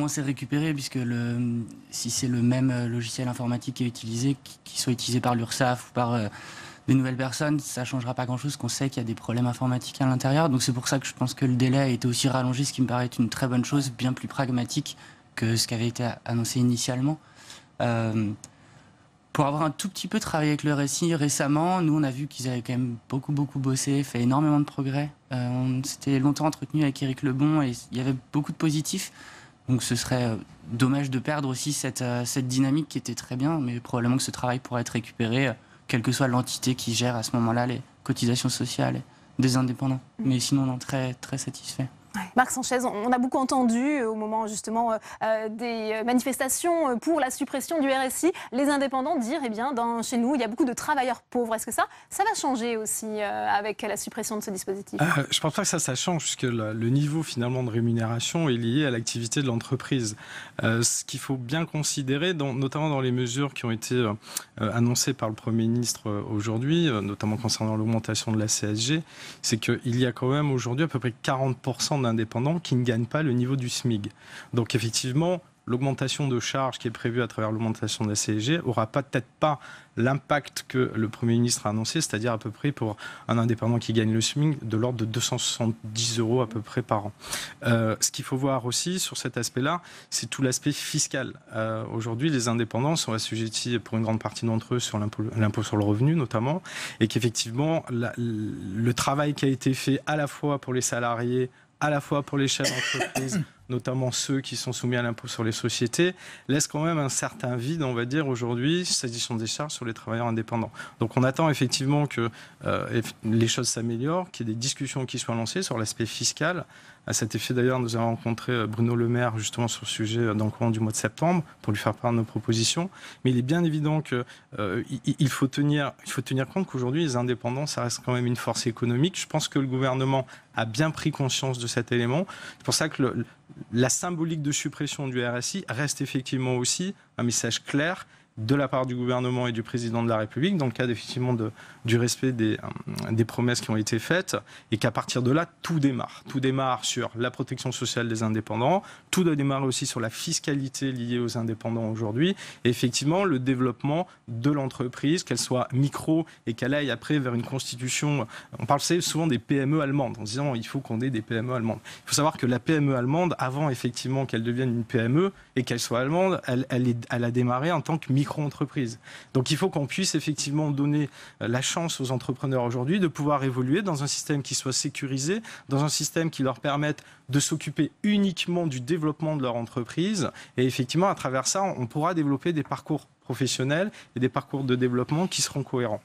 c'est récupéré, puisque si c'est le même logiciel informatique qui est utilisé, qui soit utilisé par l'URSSAF ou par des nouvelles personnes, ça ne changera pas grand-chose, qu'on sait qu'il y a des problèmes informatiques à l'intérieur. Donc c'est pour ça que je pense que le délai a été aussi rallongé, ce qui me paraît être une très bonne chose, bien plus pragmatique que ce qui avait été annoncé initialement. Pour avoir un tout petit peu travaillé avec le RSI récemment, nous on a vu qu'ils avaient quand même beaucoup bossé, fait énormément de progrès. On s'était longtemps entretenu avec Éric Lebon et il y avait beaucoup de positifs. Donc ce serait dommage de perdre aussi cette dynamique qui était très bien, mais probablement que ce travail pourrait être récupéré, quelle que soit l'entité qui gère à ce moment-là les cotisations sociales des indépendants. Mais sinon, on est très, très satisfait. Marc Sanchez, on a beaucoup entendu au moment justement des manifestations pour la suppression du RSI, les indépendants dire, chez nous, il y a beaucoup de travailleurs pauvres. Est-ce que ça va changer aussi avec la suppression de ce dispositif? Je ne pense pas que ça change, puisque le niveau finalement de rémunération est lié à l'activité de l'entreprise. Ce qu'il faut bien considérer, notamment dans les mesures qui ont été annoncées par le Premier ministre aujourd'hui, notamment concernant l'augmentation de la CSG, c'est qu'il y a quand même aujourd'hui à peu près 40% d'indépendants qui ne gagnent pas le niveau du SMIC. Donc effectivement, l'augmentation de charges qui est prévue à travers l'augmentation de la CSG n'aura peut-être pas l'impact que le Premier ministre a annoncé, c'est-à-dire à peu près pour un indépendant qui gagne le SMIC de l'ordre de 270 € à peu près par an. Ce qu'il faut voir aussi sur cet aspect-là, c'est tout l'aspect fiscal. Aujourd'hui, les indépendants sont assujettis pour une grande partie d'entre eux sur l'impôt sur le revenu notamment, et qu'effectivement, le travail qui a été fait à la fois pour les salariés, à la fois pour les chefs d'entreprise, notamment ceux qui sont soumis à l'impôt sur les sociétés, laisse quand même un certain vide, on va dire, aujourd'hui, s'agissant des charges sur les travailleurs indépendants. Donc on attend effectivement que les choses s'améliorent, qu'il y ait des discussions qui soient lancées sur l'aspect fiscal. À cet effet, d'ailleurs, nous avons rencontré Bruno Le Maire, justement, sur ce sujet dans le courant du mois de septembre, pour lui faire part de nos propositions. Mais il est bien évident qu'il faut tenir compte qu'aujourd'hui, les indépendants, ça reste quand même une force économique. Je pense que le gouvernement a bien pris conscience de cet élément. C'est pour ça que la symbolique de suppression du RSI reste effectivement aussi un message clair de la part du gouvernement et du président de la République, dans le cadre effectivement du respect des promesses qui ont été faites, et qu'à partir de là, tout démarre. Tout démarre sur la protection sociale des indépendants, tout doit démarrer aussi sur la fiscalité liée aux indépendants aujourd'hui, et effectivement le développement de l'entreprise, qu'elle soit micro et qu'elle aille après vers une constitution. On parle souvent des PME allemandes, en disant il faut qu'on ait des PME allemandes. Il faut savoir que la PME allemande, avant effectivement qu'elle devienne une PME et qu'elle soit allemande, elle a démarré en tant que micro-entreprise. Donc il faut qu'on puisse effectivement donner la chance aux entrepreneurs aujourd'hui de pouvoir évoluer dans un système qui soit sécurisé, dans un système qui leur permette de s'occuper uniquement du développement de leur entreprise. Et effectivement, à travers ça, on pourra développer des parcours professionnels et des parcours de développement qui seront cohérents.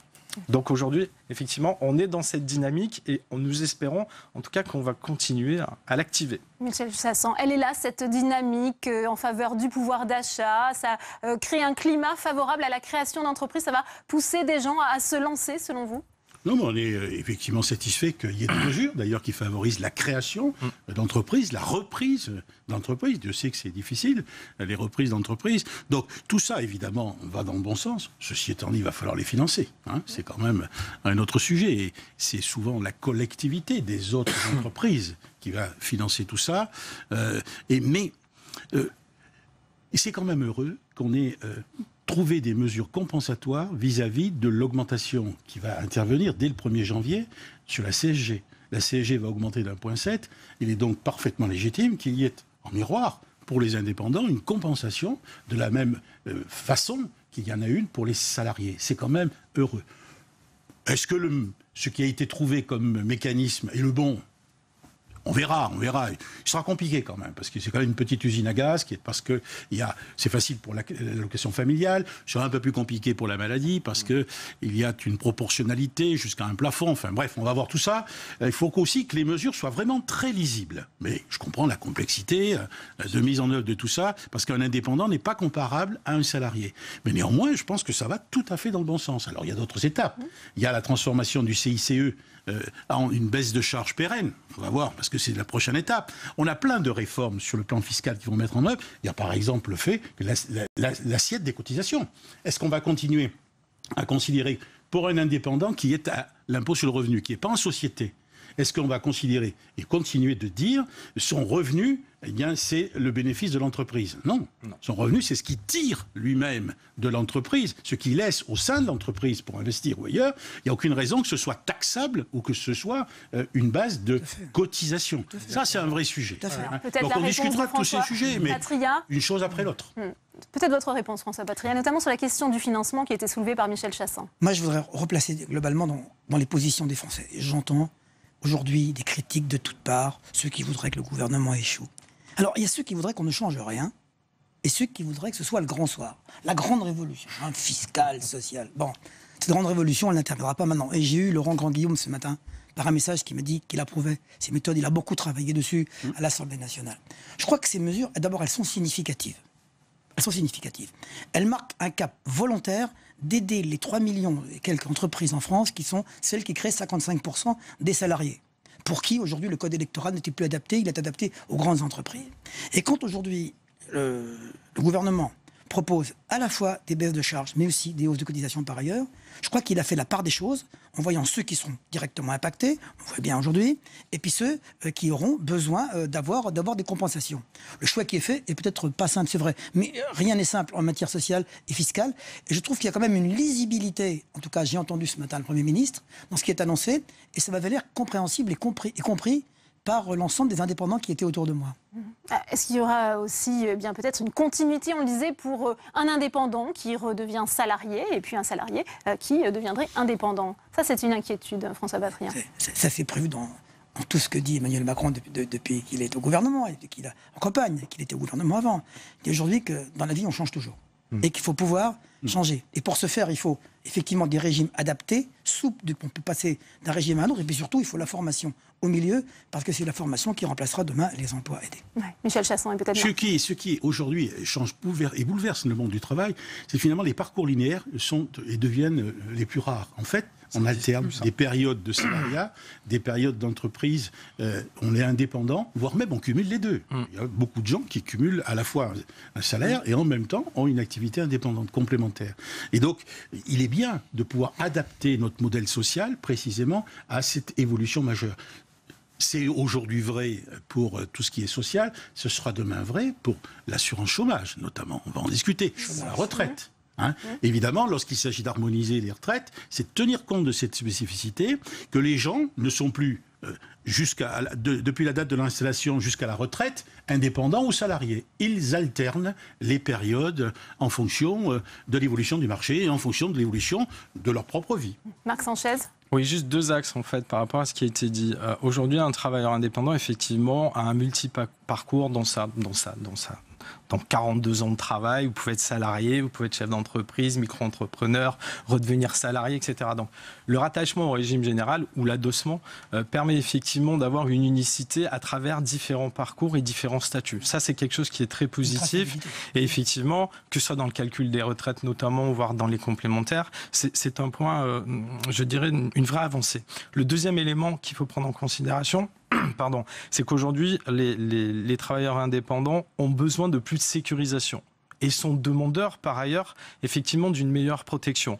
Donc aujourd'hui, effectivement, on est dans cette dynamique et nous espérons en tout cas qu'on va continuer à l'activer. Michel Chassan, elle est là, cette dynamique en faveur du pouvoir d'achat. Ça crée un climat favorable à la création d'entreprises. Ça va pousser des gens à se lancer, selon vous ? Non, mais on est effectivement satisfait qu'il y ait des mesures, d'ailleurs, qui favorisent la création d'entreprises, la reprise d'entreprises. Dieu sait que c'est difficile, les reprises d'entreprises. Donc, tout ça, évidemment, va dans le bon sens. Ceci étant dit, il va falloir les financer. C'est quand même un autre sujet. Et c'est souvent la collectivité des autres entreprises qui va financer tout ça. Mais c'est quand même heureux qu'on ait... trouver des mesures compensatoires vis-à-vis de l'augmentation qui va intervenir dès le 1er janvier sur la CSG. La CSG va augmenter d'1,7. Il est donc parfaitement légitime qu'il y ait en miroir pour les indépendants une compensation de la même façon qu'il y en a une pour les salariés. C'est quand même heureux. Est-ce que ce qui a été trouvé comme mécanisme est le bon ? On verra. Il sera compliqué quand même, parce que c'est quand même une petite usine à gaz, parce que c'est facile pour l'allocation familiale, c'est un peu plus compliqué pour la maladie, parce qu'il y a une proportionnalité jusqu'à un plafond. Enfin bref, on va voir tout ça. Il faut aussi que les mesures soient vraiment très lisibles. Mais je comprends la complexité de mise en œuvre de tout ça, parce qu'un indépendant n'est pas comparable à un salarié. Mais néanmoins, je pense que ça va tout à fait dans le bon sens. Alors il y a d'autres étapes. Il y a la transformation du CICE en une baisse de charges pérenne. On va voir, parce que c'est la prochaine étape. On a plein de réformes sur le plan fiscal qui vont mettre en œuvre. Il y a par exemple le fait que l'assiette des cotisations. Est-ce qu'on va continuer à considérer pour un indépendant qui est à l'impôt sur le revenu, qui n'est pas en société, est-ce qu'on va considérer et continuer de dire son revenu, eh bien, c'est le bénéfice de l'entreprise ? Non. Son revenu, c'est ce qu'il tire lui-même de l'entreprise, ce qu'il laisse au sein de l'entreprise pour investir ou ailleurs. Il n'y a aucune raison que ce soit taxable ou que ce soit une base de cotisation. Ça, c'est un vrai sujet. Donc on discutera de tous ces sujets, mais une chose après l'autre. Peut-être votre réponse, François Patria, notamment sur la question du financement qui a été soulevée par Michel Chassan. Moi, je voudrais replacer globalement dans les positions des Français. J'entends aujourd'hui des critiques de toutes parts, ceux qui voudraient que le gouvernement échoue. Alors, il y a ceux qui voudraient qu'on ne change rien, et ceux qui voudraient que ce soit le grand soir, la grande révolution, fiscale, sociale. Bon, cette grande révolution, elle n'interviendra pas maintenant. Et j'ai eu Laurent Grand-Guillaume ce matin, par un message qui me dit qu'il approuvait ces méthodes. Il a beaucoup travaillé dessus à l'Assemblée nationale. Je crois que ces mesures, d'abord, elles sont significatives. Elles marquent un cap volontaire d'aider les 3 millions et quelques entreprises en France qui sont celles qui créent 55% des salariés. Pour qui, aujourd'hui, le code électoral n'était plus adapté, il est adapté aux grandes entreprises. Et quand, aujourd'hui, le gouvernement propose à la fois des baisses de charges, mais aussi des hausses de cotisations par ailleurs. Je crois qu'il a fait la part des choses, en voyant ceux qui sont directement impactés, on voit bien aujourd'hui, et puis ceux qui auront besoin d'avoir des compensations. Le choix qui est fait est peut-être pas simple, c'est vrai, mais rien n'est simple en matière sociale et fiscale. Et je trouve qu'il y a quand même une lisibilité, en tout cas j'ai entendu ce matin le Premier ministre, dans ce qui est annoncé, et ça m'avait l'air compréhensible et compris par l'ensemble des indépendants qui étaient autour de moi. Est-ce qu'il y aura aussi bien peut-être une continuité, on le disait, pour un indépendant qui redevient salarié et puis un salarié qui deviendrait indépendant? Ça, c'est une inquiétude, François Patriat. Ça c'est prévu dans tout ce que dit Emmanuel Macron depuis qu'il est au gouvernement, et qu'il est en campagne, qu'il était au gouvernement avant. Il dit aujourd'hui que dans la vie, on change toujours. Et qu'il faut pouvoir changer. Et pour ce faire, il faut effectivement des régimes adaptés, souples, on peut passer d'un régime à un autre, et puis surtout, il faut la formation au milieu, parce que c'est la formation qui remplacera demain les emplois aidés. Ouais. Michel Chasson est peut-être... Ce qui aujourd'hui change et bouleverse le monde du travail, c'est finalement les parcours linéaires deviennent les plus rares. En fait, on alterne des périodes de salariat, des périodes d'entreprise, on est indépendant, voire même on cumule les deux. Il y a beaucoup de gens qui cumulent à la fois un salaire et en même temps ont une activité indépendante, complémentaire. Et donc, il est bien de pouvoir adapter notre modèle social précisément à cette évolution majeure. C'est aujourd'hui vrai pour tout ce qui est social, ce sera demain vrai pour l'assurance chômage, notamment. On va en discuter. La retraite. Évidemment, lorsqu'il s'agit d'harmoniser les retraites, c'est de tenir compte de cette spécificité, que les gens ne sont plus, depuis la date de l'installation jusqu'à la retraite, indépendants ou salariés. Ils alternent les périodes en fonction de l'évolution du marché et en fonction de l'évolution de leur propre vie. Marc Sanchez ? Oui, juste deux axes en fait par rapport à ce qui a été dit. Aujourd'hui, un travailleur indépendant, effectivement, a un multi-parcours dans 42 ans de travail. Vous pouvez être salarié, vous pouvez être chef d'entreprise, micro-entrepreneur, redevenir salarié, etc. Donc, le rattachement au régime général ou l'adossement permet effectivement d'avoir une unicité à travers différents parcours et différents statuts. Ça, c'est quelque chose qui est très positif. Et effectivement, que ce soit dans le calcul des retraites notamment, voire dans les complémentaires, c'est un point, je dirais, une vraie avancée. Le deuxième élément qu'il faut prendre en considération, c'est qu'aujourd'hui, les travailleurs indépendants ont besoin de plus de sécurisation et sont demandeurs, par ailleurs, effectivement, d'une meilleure protection.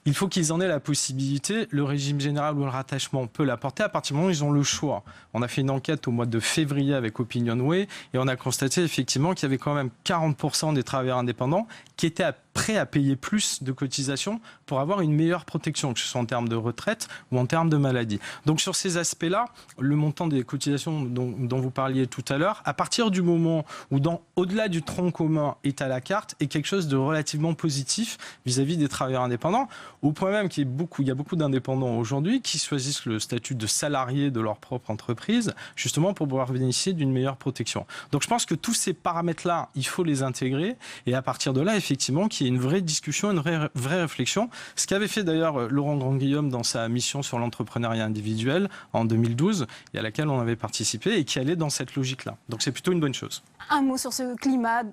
Il faut qu'ils en aient la possibilité. Le régime général ou le rattachement peut l'apporter à partir du moment où ils ont le choix. On a fait une enquête au mois de février avec Opinionway et on a constaté effectivement qu'il y avait quand même 40% des travailleurs indépendants qui étaient prêts à payer plus de cotisations pour avoir une meilleure protection, que ce soit en termes de retraite ou en termes de maladie. Donc sur ces aspects-là, le montant des cotisations dont vous parliez tout à l'heure, à partir du moment où au-delà du tronc commun est à la carte, est quelque chose de relativement positif vis-à-vis des travailleurs indépendants, au point même qu'il y a beaucoup d'indépendants aujourd'hui qui choisissent le statut de salarié de leur propre entreprise, justement pour pouvoir bénéficier d'une meilleure protection. Donc je pense que tous ces paramètres-là, il faut les intégrer, et à partir de là, effectivement, qu'il y ait une vraie discussion, une vraie réflexion. Ce qu'avait fait d'ailleurs Laurent Grandguillaume dans sa mission sur l'entrepreneuriat individuel en 2012, et à laquelle on avait participé, et qui allait dans cette logique-là. Donc c'est plutôt une bonne chose. Un mot sur ce climat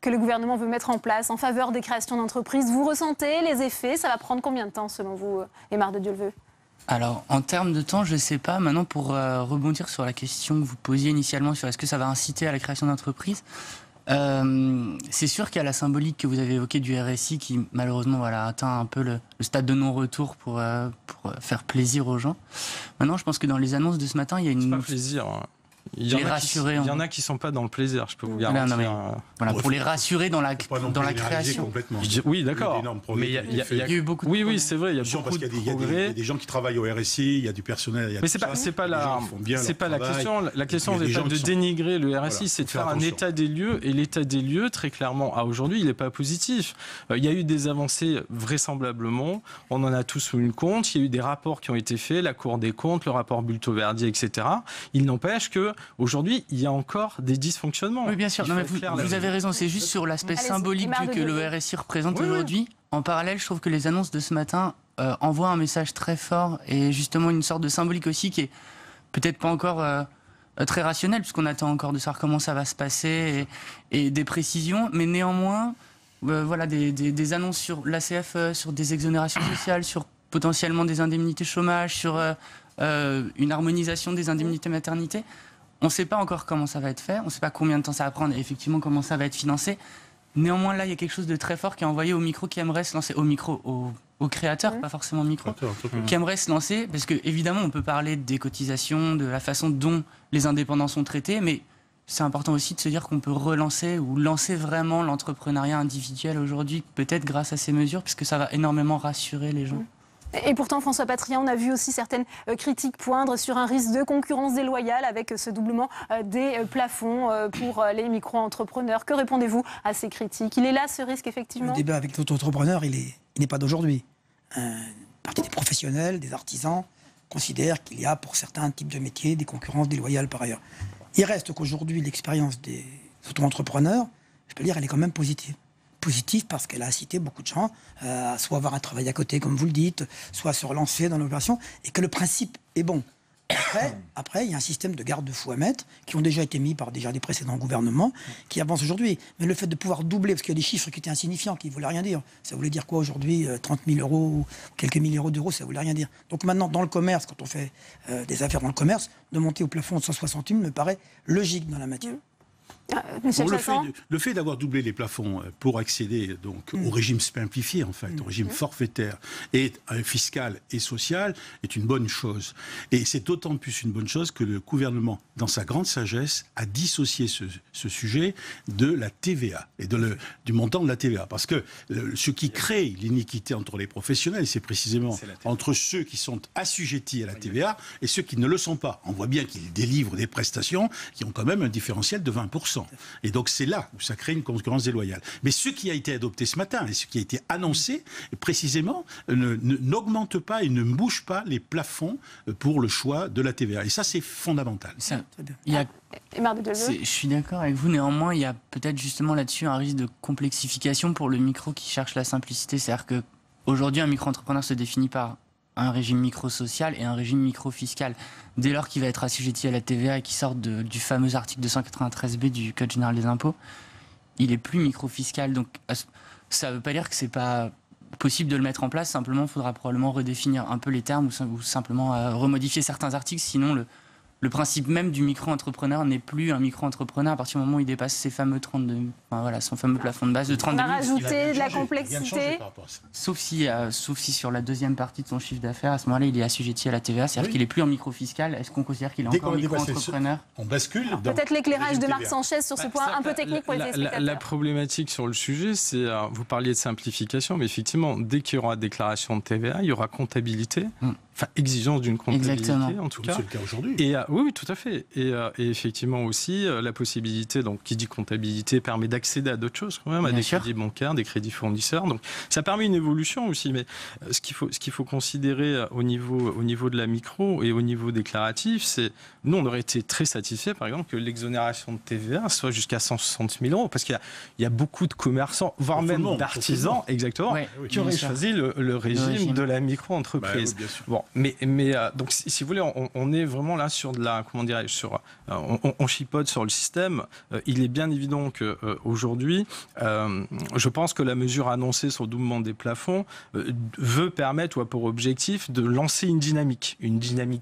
que le gouvernement veut mettre en place en faveur des créations d'entreprises. Vous ressentez les effets? Ça va prendre combien de temps selon vous, Aymar de Dieuleveux? Alors, en termes de temps, je ne sais pas. Maintenant, pour rebondir sur la question que vous posiez initialement sur est-ce que ça va inciter à la création d'entreprises, c'est sûr qu'il y a la symbolique que vous avez évoquée du RSI qui, malheureusement, a atteint un peu le stade de non-retour pour faire plaisir aux gens. Maintenant, je pense que dans les annonces de ce matin, il y a une... C'est pas plaisir, hein. Il y en a qui ne sont pas dans le plaisir, je peux vous garantir. Voilà, pour les rassurer dans la création. Oui, d'accord. Mais il y a eu beaucoup de Oui, c'est vrai, il y a beaucoup de progrès. Il y a des gens qui travaillent au RSI, il y a du personnel. Mais c'est pas la question. La question n'est pas de dénigrer le RSI, c'est de faire un état des lieux. Et l'état des lieux, très clairement, à aujourd'hui, il n'est pas positif. Il y a eu des avancées vraisemblablement. On en a tous eu compte. Il y a eu des rapports qui ont été faits, la Cour des comptes, le rapport Bulto-Verdier, etc. Il n'empêche que aujourd'hui, il y a encore des dysfonctionnements. Oui, bien sûr. Non, mais vous avez raison. C'est juste sur l'aspect symbolique que le RSI représente aujourd'hui. En parallèle, je trouve que les annonces de ce matin envoient un message très fort et justement une sorte de symbolique aussi qui est peut-être pas encore très rationnelle, puisqu'on attend encore de savoir comment ça va se passer et des précisions. Mais néanmoins, voilà, des annonces sur l'ACF, sur des exonérations sociales, sur potentiellement des indemnités chômage, sur une harmonisation des indemnités maternité. On ne sait pas encore comment ça va être fait, on ne sait pas combien de temps ça va prendre et effectivement comment ça va être financé. Néanmoins, là, il y a quelque chose de très fort qui est envoyé au micro qui aimerait se lancer, au créateur, pas forcément au micro, qui aimerait se lancer, parce que évidemment, on peut parler des cotisations, de la façon dont les indépendants sont traités, mais c'est important aussi de se dire qu'on peut relancer ou lancer vraiment l'entrepreneuriat individuel aujourd'hui, peut-être grâce à ces mesures, puisque ça va énormément rassurer les gens. Et pourtant, François Patriat, on a vu aussi certaines critiques poindre sur un risque de concurrence déloyale avec ce doublement des plafonds pour les micro-entrepreneurs. Que répondez-vous à ces critiques? Il est là, ce risque, effectivement? Le débat avec l'auto-entrepreneur, il n'est pas d'aujourd'hui. Une partie des professionnels, des artisans, considèrent qu'il y a pour certains types de métiers des concurrences déloyales par ailleurs. Il reste qu'aujourd'hui, l'expérience des auto-entrepreneurs, je peux dire, elle est quand même positive. Positive parce qu'elle a incité beaucoup de gens à soit avoir un travail à côté, comme vous le dites, soit se relancer dans l'opération, et que le principe est bon. Après, il y a un système de garde-fous à mettre, qui ont déjà été mis par des précédents gouvernements, qui avancent aujourd'hui. Mais le fait de pouvoir doubler, parce qu'il y a des chiffres qui étaient insignifiants, qui ne voulaient rien dire. Ça voulait dire quoi aujourd'hui? 30 000 euros ou quelques milliers d'euros, ça ne voulait rien dire. Donc maintenant, dans le commerce, quand on fait des affaires dans le commerce, de monter au plafond de 160 000 me paraît logique dans la matière. Le fait d'avoir doublé les plafonds pour accéder donc au régime simplifié, en fait, au régime forfaitaire et fiscal et social, est une bonne chose. Et c'est d'autant plus une bonne chose que le gouvernement, dans sa grande sagesse, a dissocié ce sujet de la TVA et du montant de la TVA. Parce que ce qui crée l'iniquité entre les professionnels, c'est précisément entre ceux qui sont assujettis à la TVA et ceux qui ne le sont pas. On voit bien qu'ils délivrent des prestations qui ont quand même un différentiel de 20%. Et donc c'est là où ça crée une concurrence déloyale. Mais ce qui a été adopté ce matin et ce qui a été annoncé, précisément, n'augmente pas et ne bouge pas les plafonds pour le choix de la TVA. Et ça, c'est fondamental. Je suis d'accord avec vous. Néanmoins, il y a peut-être justement là-dessus un risque de complexification pour le micro qui cherche la simplicité. C'est-à-dire qu'aujourd'hui, un micro-entrepreneur se définit par un régime micro-social et un régime micro-fiscal. Dès lors qu'il va être assujetti à la TVA et qu'il sort du fameux article 293B du Code général des impôts, il est plus micro-fiscal. Donc ça ne veut pas dire que c'est pas possible de le mettre en place. Simplement, il faudra probablement redéfinir un peu les termes ou simplement remodifier certains articles. Sinon, le principe même du micro-entrepreneur n'est plus un micro-entrepreneur à partir du moment où il dépasse ses fameux 32, son fameux plafond de base de 32 000. On a rajouté de la complexité. Sauf si sur la deuxième partie de son chiffre d'affaires, à ce moment-là, il est assujetti à la TVA, c'est-à-dire qu'il n'est plus en micro-fiscal. Est-ce qu'on considère qu'il est encore micro-entrepreneur? On bascule. Peut-être l'éclairage de Marc Sanchez sur ce point un peu technique pour les téléspectateurs. La problématique sur le sujet, c'est, vous parliez de simplification, mais effectivement, dès qu'il y aura déclaration de TVA, il y aura comptabilité. Enfin, exigence d'une comptabilité, en tout cas. C'est le cas aujourd'hui. Oui, tout à fait. Et effectivement aussi, la possibilité, donc qui dit comptabilité, permet d'accéder à d'autres choses quand même, à des crédits bancaires, des crédits fournisseurs. Donc ça permet une évolution aussi. Mais ce qu'il faut considérer au niveau de la micro et au niveau déclaratif, c'est, nous, on aurait été très satisfaits, par exemple, que l'exonération de TVA soit jusqu'à 160 000 euros. Parce qu'il y a beaucoup de commerçants, voire même d'artisans, exactement, qui auraient choisi le régime de la micro-entreprise. Bon, mais donc, si vous voulez, on est vraiment là sur de la, comment dirais-je, on chipote sur le système. Il est bien évident qu'aujourd'hui, je pense que la mesure annoncée sur le doublement des plafonds veut permettre ou a pour objectif de lancer une dynamique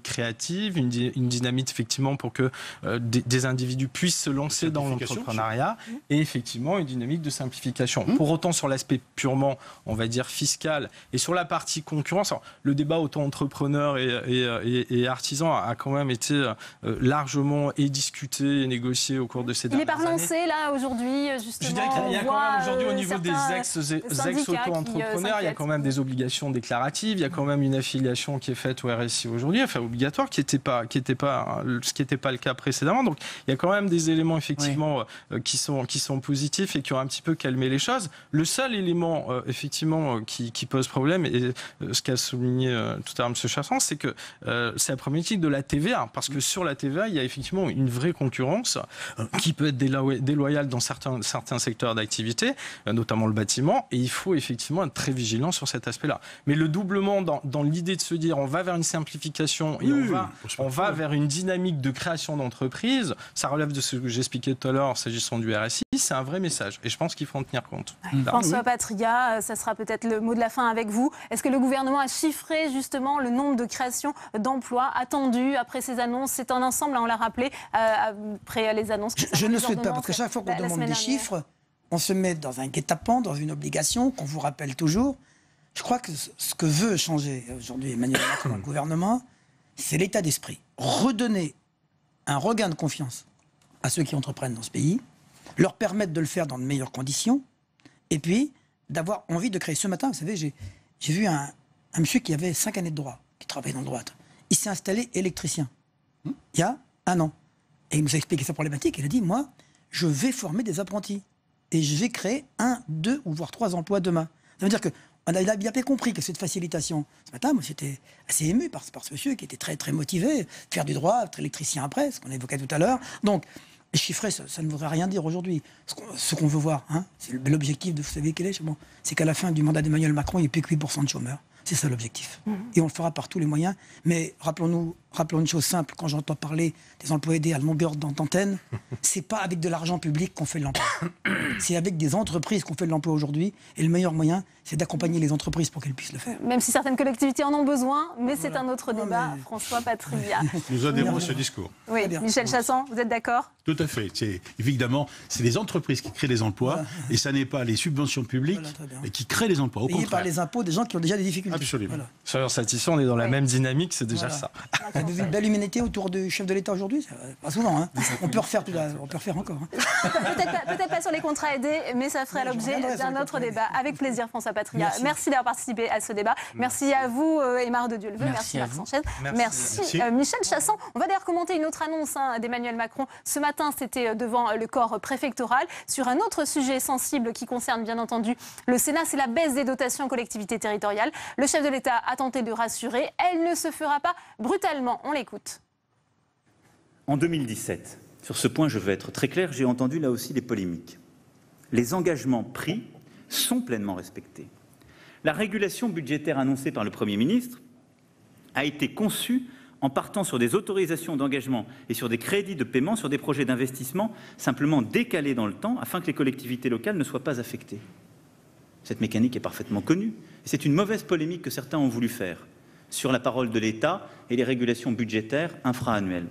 créative, une dynamique effectivement pour que des individus puissent se lancer dans l'entrepreneuriat et effectivement une dynamique de simplification. Pour autant, sur l'aspect purement, on va dire, fiscal et sur la partie concurrence, alors, le débat auto-entrepreneur et artisan a quand même été largement discuté et négocié au cours de ces dernières années. Il n'est pas relancé là aujourd'hui, justement. Je dirais qu'il y a quand même aujourd'hui au niveau des ex-auto-entrepreneurs, il y a quand même des obligations déclaratives, il y a quand même une affiliation qui est faite au RSI aujourd'hui, enfin obligatoire, ce qui n'était pas le cas précédemment. Donc il y a quand même des éléments effectivement qui sont positifs et qui ont un petit peu calmé les choses. Le seul élément effectivement qui pose problème, et ce qu'a souligné tout à l'heure M. Chassan, c'est que c'est la problématique de la TVA, parce que sur la TVA, il y a effectivement une vraie concurrence qui peut être déloyale dans certains secteurs d'activité, notamment le bâtiment, et il faut effectivement être très vigilant sur cet aspect-là. Mais le doublement dans l'idée de se dire on va vers une simplification et on va vers une dynamique de création d'entreprise, ça relève de ce que j'expliquais tout à l'heure s'agissant du RSI, c'est un vrai message et je pense qu'il faut en tenir compte. François Patriat, ça sera peut-être le mot de la fin avec vous. Est-ce que le gouvernement a chiffré justement le nombre de créations d'emplois attendus après ces annonces? C'est un ensemble, on l'a rappelé, après les annonces. Je ne le souhaite pas, parce qu'à chaque fois qu'on demande des chiffres, on se met dans un guet-apens, dans une obligation qu'on vous rappelle toujours. Je crois que ce que veut changer aujourd'hui Emmanuel Macron dans le gouvernement, c'est l'état d'esprit. Redonner un regain de confiance à ceux qui entreprennent dans ce pays, leur permettre de le faire dans de meilleures conditions, et puis d'avoir envie de créer. Ce matin, vous savez, j'ai vu un monsieur qui avait 5 années de droit, qui travaillait dans le droit. Il s'est installé électricien il y a 1 an. Et il nous a expliqué sa problématique. Il a dit, moi, je vais former des apprentis. Et je vais créer 1, 2 ou voire 3 emplois demain. Ça veut dire qu'on a bien compris que cette facilitation. Ce matin, moi, j'étais assez ému par ce monsieur qui était très, très motivé. Faire du droit, être électricien après, ce qu'on évoquait tout à l'heure. Donc, chiffrer, ça ne voudrait rien dire aujourd'hui. Ce qu'on veut voir, hein, c'est l'objectif de, vous savez quel est, c'est qu'à la fin du mandat d'Emmanuel Macron, il n'y ait plus que 8% de chômeurs. C'est ça l'objectif. Et on le fera par tous les moyens. Mais rappelons une chose simple, quand j'entends parler des emplois aidés à longueur d'antenne, c'est pas avec de l'argent public qu'on fait de l'emploi. C'est avec des entreprises qu'on fait de l'emploi aujourd'hui. Et le meilleur moyen, c'est d'accompagner les entreprises pour qu'elles puissent le faire. Même si certaines collectivités en ont besoin, mais c'est un autre débat. François Patria. Nous adhérons à ce discours. Oui, Michel Chassan, vous êtes d'accord? Tout à fait. Évidemment, c'est les entreprises qui créent les emplois et ça n'est pas les subventions publiques qui créent les emplois. Au Payés contraire. par les impôts des gens qui ont déjà des difficultés. Absolument. Voilà. Soyons satisfaits, on est dans la même dynamique, c'est déjà ça. Vous avez vu une belle humanité autour du chef de l'État aujourd'hui? Pas souvent, hein. On peut refaire encore. Hein. Peut-être pas sur les contrats aidés, mais ça ferait l'objet d'un autre débat. Avec plaisir, François Patria. Merci d'avoir participé à ce débat. Merci à vous, Aymar de Dieu-le-Veut. Merci Marc Sanchez. Merci. Michel Chassan. On va d'ailleurs commenter une autre annonce d'Emmanuel Macron. Ce matin, c'était devant le corps préfectoral sur un autre sujet sensible qui concerne bien entendu le Sénat, c'est la baisse des dotations aux collectivités territoriales. Le chef de l'État a tenté de rassurer. Elle ne se fera pas brutalement. On l'écoute. En 2017, sur ce point, je veux être très clair, j'ai entendu là aussi des polémiques. Les engagements pris sont pleinement respectés. La régulation budgétaire annoncée par le Premier ministre a été conçue en partant sur des autorisations d'engagement et sur des crédits de paiement sur des projets d'investissement simplement décalés dans le temps afin que les collectivités locales ne soient pas affectées. Cette mécanique est parfaitement connue. Et c'est une mauvaise polémique que certains ont voulu faire sur la parole de l'État et les régulations budgétaires infra-annuelles.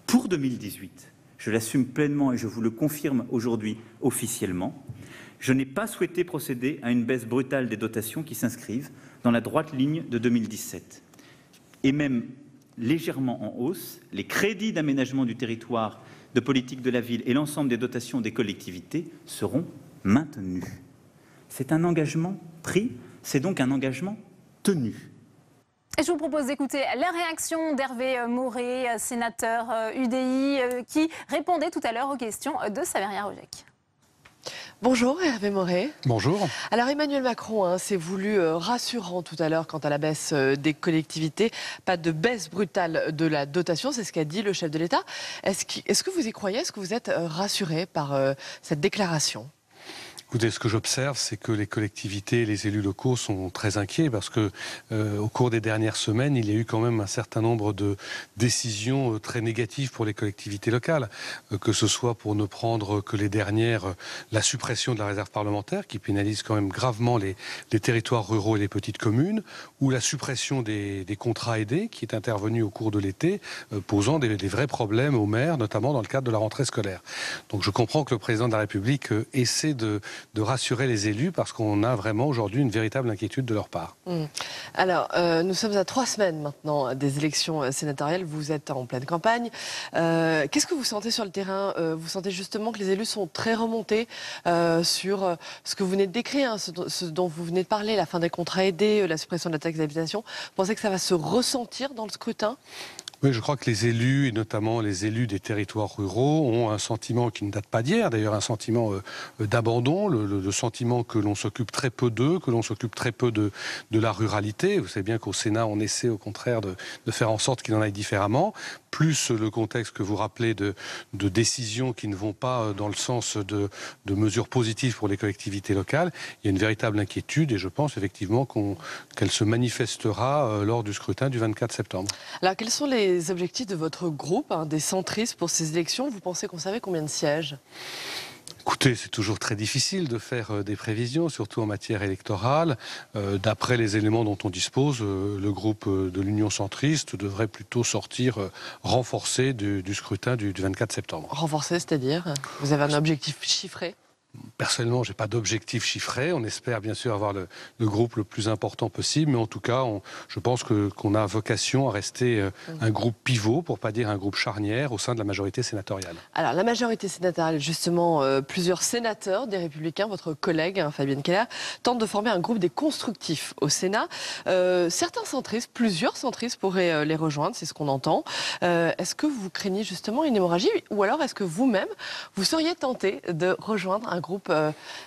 Pour 2018, je l'assume pleinement et je vous le confirme aujourd'hui officiellement, je n'ai pas souhaité procéder à une baisse brutale des dotations qui s'inscrivent dans la droite ligne de 2017. Et même légèrement en hausse, les crédits d'aménagement du territoire, de politique de la ville et l'ensemble des dotations des collectivités seront maintenus. C'est un engagement pris, c'est donc un engagement tenu. Et je vous propose d'écouter la réaction d'Hervé Maurey, sénateur UDI, qui répondait tout à l'heure aux questions de Saveria Rojek. Bonjour Hervé Maurey. Bonjour. Alors Emmanuel Macron s'est voulu rassurant tout à l'heure quant à la baisse des collectivités. Pas de baisse brutale de la dotation, c'est ce qu'a dit le chef de l'État. Est-ce que vous y croyez? Est-ce que vous êtes rassuré par cette déclaration? Écoutez, ce que j'observe, c'est que les collectivités et les élus locaux sont très inquiets parce que au cours des dernières semaines, il y a eu quand même un certain nombre de décisions très négatives pour les collectivités locales, que ce soit pour ne prendre que les dernières, la suppression de la réserve parlementaire qui pénalise quand même gravement les territoires ruraux et les petites communes, ou la suppression des contrats aidés qui est intervenue au cours de l'été, posant des vrais problèmes aux maires, notamment dans le cadre de la rentrée scolaire. Donc je comprends que le président de la République essaie de rassurer les élus parce qu'on a vraiment aujourd'hui une véritable inquiétude de leur part. Alors, nous sommes à 3 semaines maintenant des élections sénatoriales. Vous êtes en pleine campagne. Qu'est-ce que vous sentez sur le terrain? Vous sentez justement que les élus sont très remontés sur ce que vous venez de décrire, ce dont vous venez de parler, la fin des contrats aidés, la suppression de la taxe d'habitation. Vous pensez que ça va se ressentir dans le scrutin? Oui, je crois que les élus, et notamment les élus des territoires ruraux, ont un sentiment qui ne date pas d'hier, d'ailleurs un sentiment d'abandon, le sentiment que l'on s'occupe très peu d'eux, que l'on s'occupe très peu de la ruralité. Vous savez bien qu'au Sénat, on essaie au contraire de faire en sorte qu'il en aille différemment, plus le contexte que vous rappelez de décisions qui ne vont pas dans le sens de mesures positives pour les collectivités locales. Il y a une véritable inquiétude et je pense effectivement qu'elle se manifestera lors du scrutin du 24 septembre. Alors, quels sont les objectifs de votre groupe, des centristes, pour ces élections? Vous pensez qu'on savait combien de sièges? Écoutez, c'est toujours très difficile de faire des prévisions, surtout en matière électorale. D'après les éléments dont on dispose, le groupe de l'Union centriste devrait plutôt sortir renforcé du scrutin du 24 septembre. Renforcé, c'est-à-dire? Vous avez un objectif chiffré? Personnellement, je n'ai pas d'objectif chiffré. On espère bien sûr avoir le groupe le plus important possible, mais en tout cas, je pense qu'on a vocation à rester un groupe pivot, pour ne pas dire un groupe charnière, au sein de la majorité sénatoriale. Alors, la majorité sénatoriale, justement, plusieurs sénateurs des Républicains, votre collègue Fabienne Keller, tentent de former un groupe des constructifs au Sénat. Certains centristes, plusieurs centristes pourraient les rejoindre, c'est ce qu'on entend. Est-ce que vous craignez justement une hémorragie, ou alors est-ce que vous-même, vous seriez tenté de rejoindre un groupe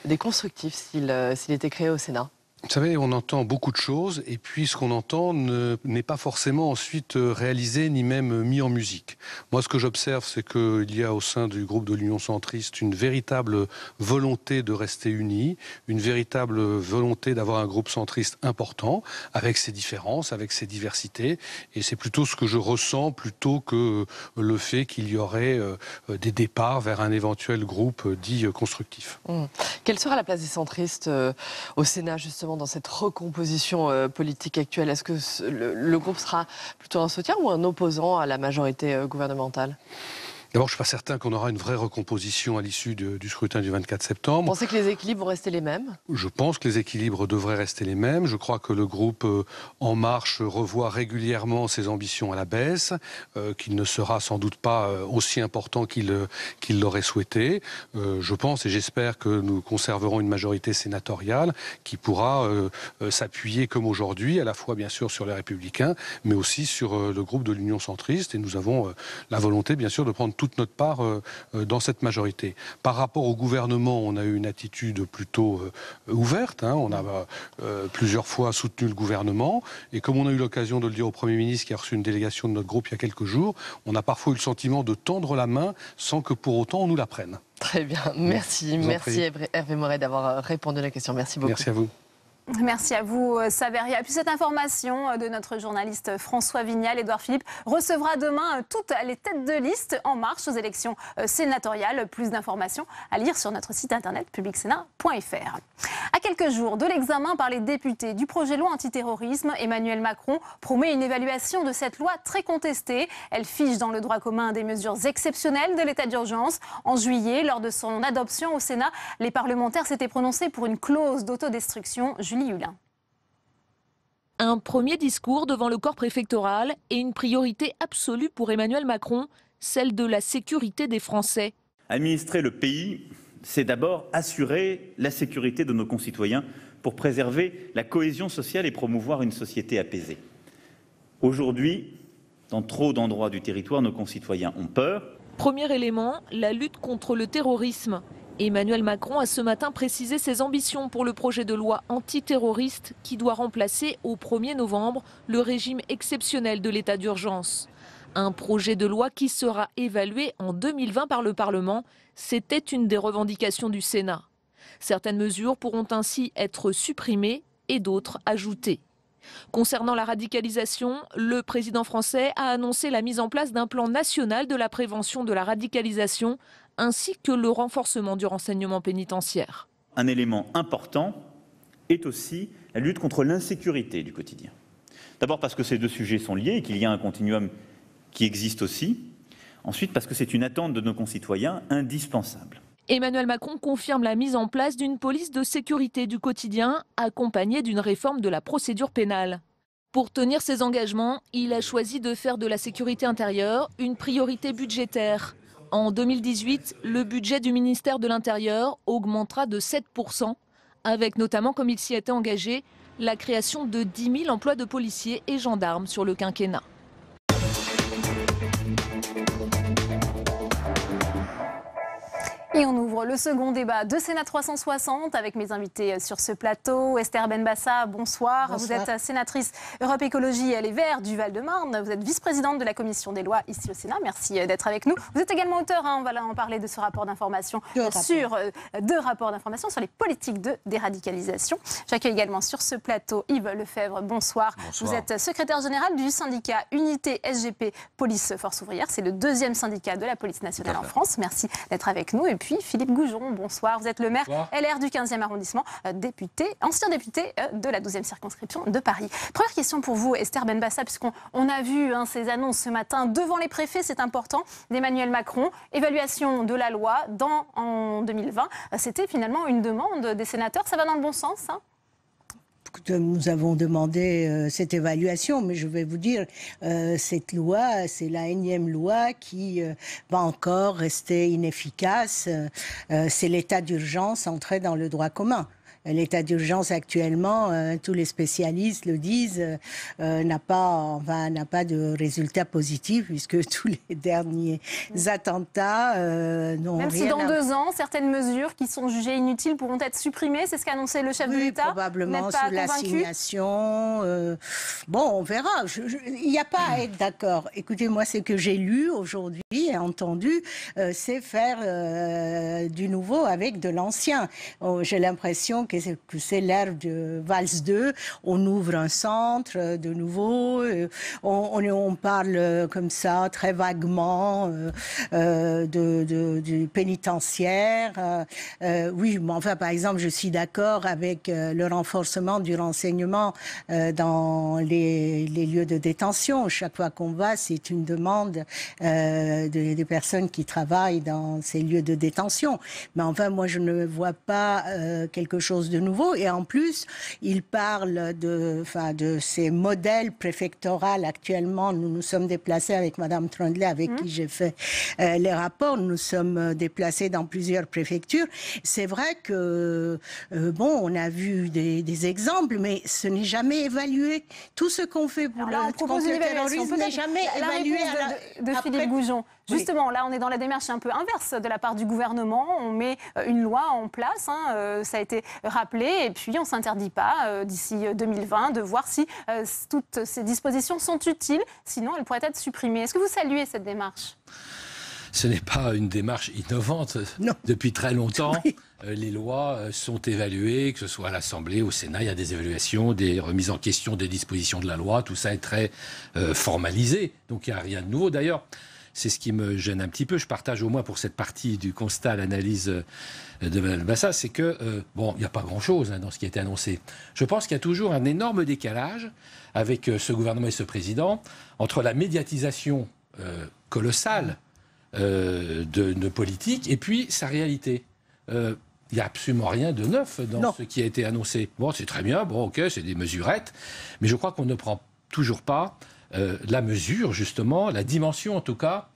des constructifs s'il était créé au Sénat? Vous savez, on entend beaucoup de choses, et puis ce qu'on entend n'est pas forcément ensuite réalisé ni même mis en musique. Moi, ce que j'observe, c'est qu'il y a au sein du groupe de l'Union centriste une véritable volonté de rester unis, une véritable volonté d'avoir un groupe centriste important, avec ses différences, avec ses diversités, et c'est plutôt ce que je ressens, plutôt que le fait qu'il y aurait des départs vers un éventuel groupe dit constructif. Quelle sera la place des centristes au Sénat, justement, dans cette recomposition politique actuelle? Est-ce que le groupe sera plutôt un soutien ou un opposant à la majorité gouvernementale? D'abord, je ne suis pas certain qu'on aura une vraie recomposition à l'issue du scrutin du 24 septembre. Vous pensez que les équilibres vont rester les mêmes? Je pense que les équilibres devraient rester les mêmes. Je crois que le groupe En Marche revoit régulièrement ses ambitions à la baisse, qu'il ne sera sans doute pas aussi important qu'il l'aurait souhaité. Je pense et j'espère que nous conserverons une majorité sénatoriale qui pourra s'appuyer comme aujourd'hui, à la fois bien sûr sur les Républicains, mais aussi sur le groupe de l'Union centriste. Et nous avons la volonté bien sûr de prendre toute notre part dans cette majorité. Par rapport au gouvernement, on a eu une attitude plutôt ouverte. On a plusieurs fois soutenu le gouvernement. Et comme on a eu l'occasion de le dire au Premier ministre qui a reçu une délégation de notre groupe il y a quelques jours, on a parfois eu le sentiment de tendre la main sans que pour autant on nous la prenne. Très bien. Merci. Merci Hervé Moret d'avoir répondu à la question. Merci beaucoup. Merci à vous. Merci à vous, Saveria. Puis cette information de notre journaliste François Vignal, Édouard Philippe recevra demain toutes les têtes de liste en marche aux élections sénatoriales. Plus d'informations à lire sur notre site internet publicsénat.fr. À quelques jours de l'examen par les députés du projet de loi antiterrorisme, Emmanuel Macron promet une évaluation de cette loi très contestée. Elle fige dans le droit commun des mesures exceptionnelles de l'état d'urgence. En juillet, lors de son adoption au Sénat, les parlementaires s'étaient prononcés pour une clause d'autodestruction. Un premier discours devant le corps préfectoral et une priorité absolue pour Emmanuel Macron, celle de la sécurité des Français. Administrer le pays, c'est d'abord assurer la sécurité de nos concitoyens pour préserver la cohésion sociale et promouvoir une société apaisée. Aujourd'hui, dans trop d'endroits du territoire, nos concitoyens ont peur. Premier élément, la lutte contre le terrorisme. Emmanuel Macron a ce matin précisé ses ambitions pour le projet de loi antiterroriste qui doit remplacer au 1er novembre le régime exceptionnel de l'état d'urgence. Un projet de loi qui sera évalué en 2020 par le Parlement. C'était une des revendications du Sénat. Certaines mesures pourront ainsi être supprimées et d'autres ajoutées. Concernant la radicalisation, le président français a annoncé la mise en place d'un plan national de la prévention de la radicalisation ainsi que le renforcement du renseignement pénitentiaire. Un élément important est aussi la lutte contre l'insécurité du quotidien. D'abord parce que ces deux sujets sont liés et qu'il y a un continuum qui existe aussi. Ensuite parce que c'est une attente de nos concitoyens indispensable. Emmanuel Macron confirme la mise en place d'une police de sécurité du quotidien accompagnée d'une réforme de la procédure pénale. Pour tenir ses engagements, il a choisi de faire de la sécurité intérieure une priorité budgétaire. En 2018, le budget du ministère de l'Intérieur augmentera de 7%, avec notamment, comme il s'y était engagé, la création de 10 000 emplois de policiers et gendarmes sur le quinquennat. Et on ouvre le second débat de Sénat 360 avec mes invités sur ce plateau. Esther Benbassa, bonsoir. Vous êtes sénatrice Europe Écologie Les Verts du Val-de-Marne. Vous êtes vice-présidente de la commission des lois ici au Sénat. Merci d'être avec nous. Vous êtes également auteur, on va en parler, de ce rapport d'information deux rapports d'information sur les politiques de déradicalisation. J'accueille également sur ce plateau Yves Lefebvre. Bonsoir. Vous êtes secrétaire général du syndicat Unité SGP Police Force Ouvrière. C'est le deuxième syndicat de la police nationale en France. Merci d'être avec nous. Et puis puis Philippe Goujon. Bonsoir, vous êtes le maire LR du 15e arrondissement, ancien député de la 12e circonscription de Paris. Première question pour vous, Esther Benbassa, puisqu'on a vu ces annonces ce matin devant les préfets, c'est important, d'Emmanuel Macron. Évaluation de la loi en 2020. C'était finalement une demande des sénateurs. Ça va dans le bon sens, hein ? Nous avons demandé cette évaluation, mais je vais vous dire, cette loi, c'est la énième loi qui va encore rester inefficace. C'est l'état d'urgence entré dans le droit commun. L'état d'urgence actuellement, tous les spécialistes le disent, n'a pas de résultat positif puisque tous les derniers attentats n'ont rien. Même si dans 2 ans, certaines mesures qui sont jugées inutiles pourront être supprimées, c'est ce qu'a annoncé le chef de l'État. Probablement sous l'assignation. Bon, on verra. Il n'y a pas à être d'accord. Écoutez, moi, ce que j'ai lu aujourd'hui et entendu, c'est faire du nouveau avec de l'ancien. J'ai l'impression que c'est l'ère de Valls 2, on ouvre un centre de nouveau, on parle comme ça très vaguement du pénitentiaire. Oui, mais enfin par exemple je suis d'accord avec le renforcement du renseignement dans les lieux de détention. Chaque fois qu'on va, c'est une demande des personnes qui travaillent dans ces lieux de détention. Mais enfin moi je ne vois pas quelque chose de nouveau. Et en plus, il parle de ces modèles préfectoraux. Actuellement, nous nous sommes déplacés avec Madame Trondlet, avec qui j'ai fait les rapports. Nous sommes déplacés dans plusieurs préfectures. C'est vrai que, on a vu des exemples, mais ce n'est jamais évalué. Tout ce qu'on fait pour le terrorisme n'est jamais évalué. De Philippe Goujon. Justement, là, on est dans la démarche un peu inverse de la part du gouvernement. On met une loi en place, ça a été rappelé, et puis on ne s'interdit pas, d'ici 2020, de voir si toutes ces dispositions sont utiles. Sinon, elles pourraient être supprimées. Est-ce que vous saluez cette démarche ? Ce n'est pas une démarche innovante. Non. Depuis très longtemps, les lois sont évaluées, que ce soit à l'Assemblée, au Sénat, il y a des évaluations, des remises en question des dispositions de la loi. Tout ça est très formalisé. Donc il n'y a rien de nouveau. D'ailleurs, c'est ce qui me gêne un petit peu. Je partage au moins pour cette partie du constat, l'analyse de Mme Bassa, c'est que, il n'y a pas grand-chose dans ce qui a été annoncé. Je pense qu'il y a toujours un énorme décalage avec ce gouvernement et ce président entre la médiatisation colossale de nos politiques et puis sa réalité. Il n'y a absolument rien de neuf dans ce qui a été annoncé. Bon, c'est très bien, ok, c'est des mesurettes, mais je crois qu'on ne prend toujours pas la mesure, justement, la dimension en tout cas,